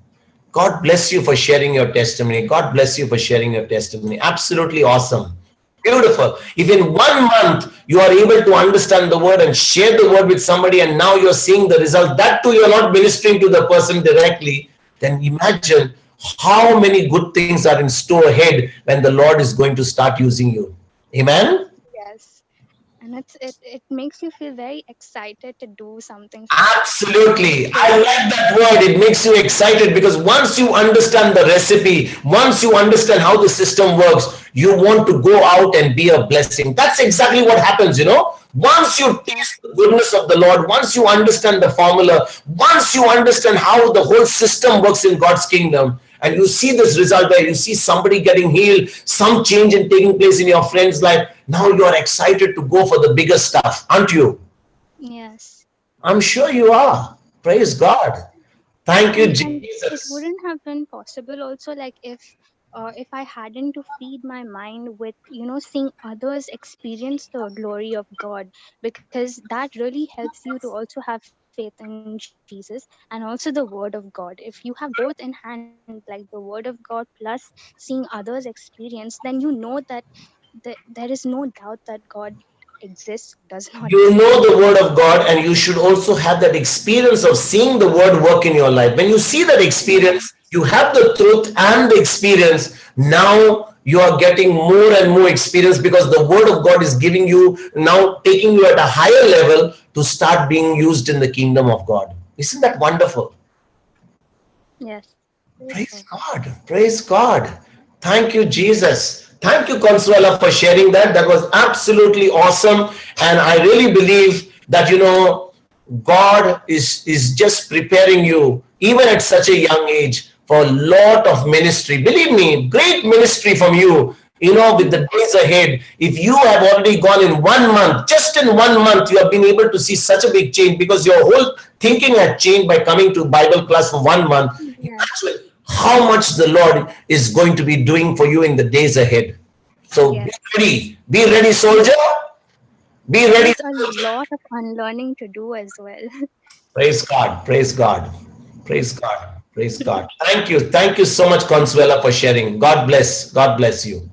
God bless you for sharing your testimony. God bless you for sharing your testimony. Absolutely awesome. Beautiful. If in 1 month you are able to understand the word and share the word with somebody, and now you're seeing the result, that too you're not ministering to the person directly, then imagine how many good things are in store ahead when the Lord is going to start using you. Amen? Yes. And it makes you feel very excited to do something. Absolutely. I like that word. It makes you excited because once you understand the recipe, once you understand how the system works, you want to go out and be a blessing. That's exactly what happens, Once you taste the goodness of the Lord, once you understand the formula, once you understand how the whole system works in God's kingdom, and you see this result where you see somebody getting healed, some change in taking place in your friend's life, now you are excited to go for the bigger stuff, aren't you? Yes. I'm sure you are. Praise God. Thank you, Jesus. It wouldn't have been possible also, like if I hadn't to feed my mind with, seeing others experience the glory of God, because that really helps you to also have faith in Jesus and also the Word of God. If you have both in hand, like the Word of God plus seeing others experience, then you know that there is no doubt that God exists, does not You exist. know the word of God, and you should also have that experience of seeing the word work in your life. When you see that experience, You have the truth and the experience. Now you are getting more and more experience because the word of God is giving you, now taking you at a higher level to start being used in the kingdom of God. Isn't that wonderful? Yes. Praise God. Praise God. Thank you, Jesus. Thank you, Consuela, for sharing that. That was absolutely awesome. And I really believe that, you know, God is just preparing you, even at such a young age, for a lot of ministry. Believe me, great ministry from you, you know, with the days ahead. If you have already gone in 1 month, just in 1 month, you have been able to see such a big change because your whole thinking had changed by coming to Bible class for 1 month. Imagine how much the Lord is going to be doing for you in the days ahead. So be ready, soldier. Be ready. There's a lot of unlearning to do as well. Praise God. Praise God. Praise God. Praise God. Thank you. Thank you so much, Consuela, for sharing. God bless. God bless you.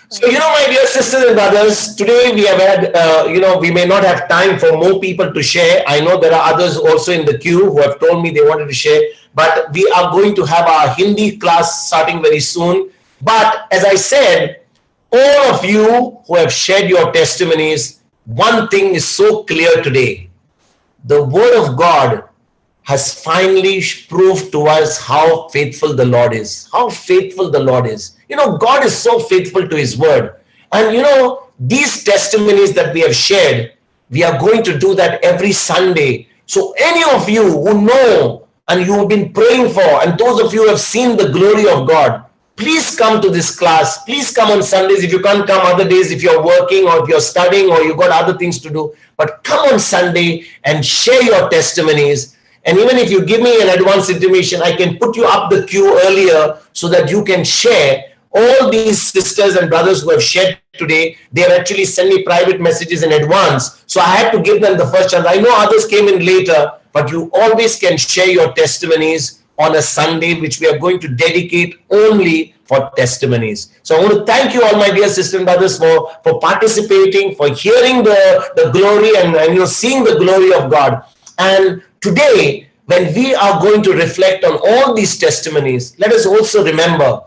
So, you know, my dear sisters and brothers, today we have had, you know, we may not have time for more people to share. I know there are others also in the queue who have told me they wanted to share, but we are going to have our Hindi class starting very soon. But as I said, all of you who have shared your testimonies, one thing is so clear today. The word of God has finally proved to us how faithful the Lord is. How faithful the Lord is. You know, God is so faithful to his word. And you know, these testimonies that we have shared, we are going to do that every Sunday. So any of you who know and you have been praying for, and those of you who have seen the glory of God, please come to this class. Please come on Sundays. If you can't come other days, if you're working or if you're studying or you've got other things to do, but come on Sunday and share your testimonies. And even if you give me an advance intimation, I can put you up the queue earlier so that you can share. All these sisters and brothers who have shared today, they have actually sent me private messages in advance. So I had to give them the first chance. I know others came in later, but you always can share your testimonies on a Sunday, which we are going to dedicate only for testimonies. So I want to thank you all, my dear sisters and brothers, for participating, for hearing the glory and you know, seeing the glory of God. And today, when we are going to reflect on all these testimonies, let us also remember,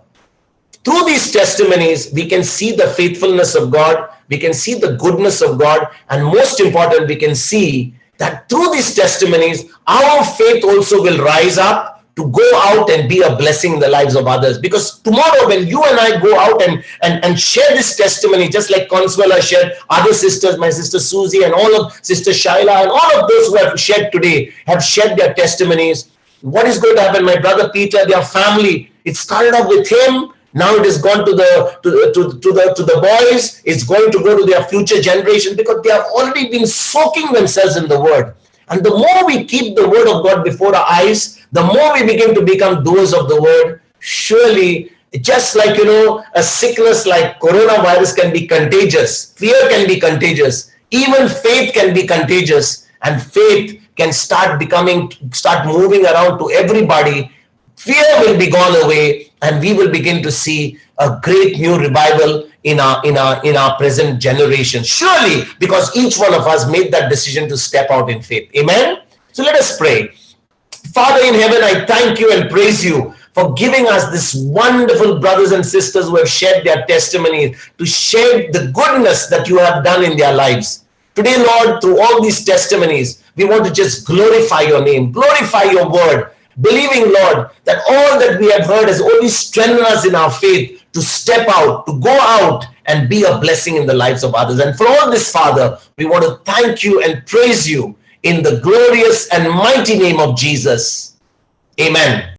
through these testimonies, we can see the faithfulness of God, we can see the goodness of God, and most important, we can see that through these testimonies, our faith also will rise up to go out and be a blessing in the lives of others. Because tomorrow, when you and I go out and share this testimony, just like Consuela shared, other sisters, my sister Susie and all of Sister Shaila and all of those who have shared today, have shared their testimonies. What is going to happen? My brother Peter, their family, it started off with him. Now it has gone to the boys. It's going to go to their future generation because they have already been soaking themselves in the word. And the more we keep the word of God before our eyes, the more we begin to become doers of the word. Surely, just like, you know, a sickness like coronavirus can be contagious, fear can be contagious, even faith can be contagious, and faith can start moving around to everybody. Fear will be gone away, and we will begin to see a great new revival in our present generation. Surely, because each one of us made that decision to step out in faith. Amen. So let us pray. Father in heaven, I thank you and praise you for giving us this wonderful brothers and sisters who have shared their testimonies, to share the goodness that you have done in their lives. Today, Lord, through all these testimonies, we want to just glorify your name, glorify your word, believing, Lord, that all that we have heard has only strengthened us in our faith to step out, to go out and be a blessing in the lives of others. And for all this, Father, we want to thank you and praise you in the glorious and mighty name of Jesus. Amen.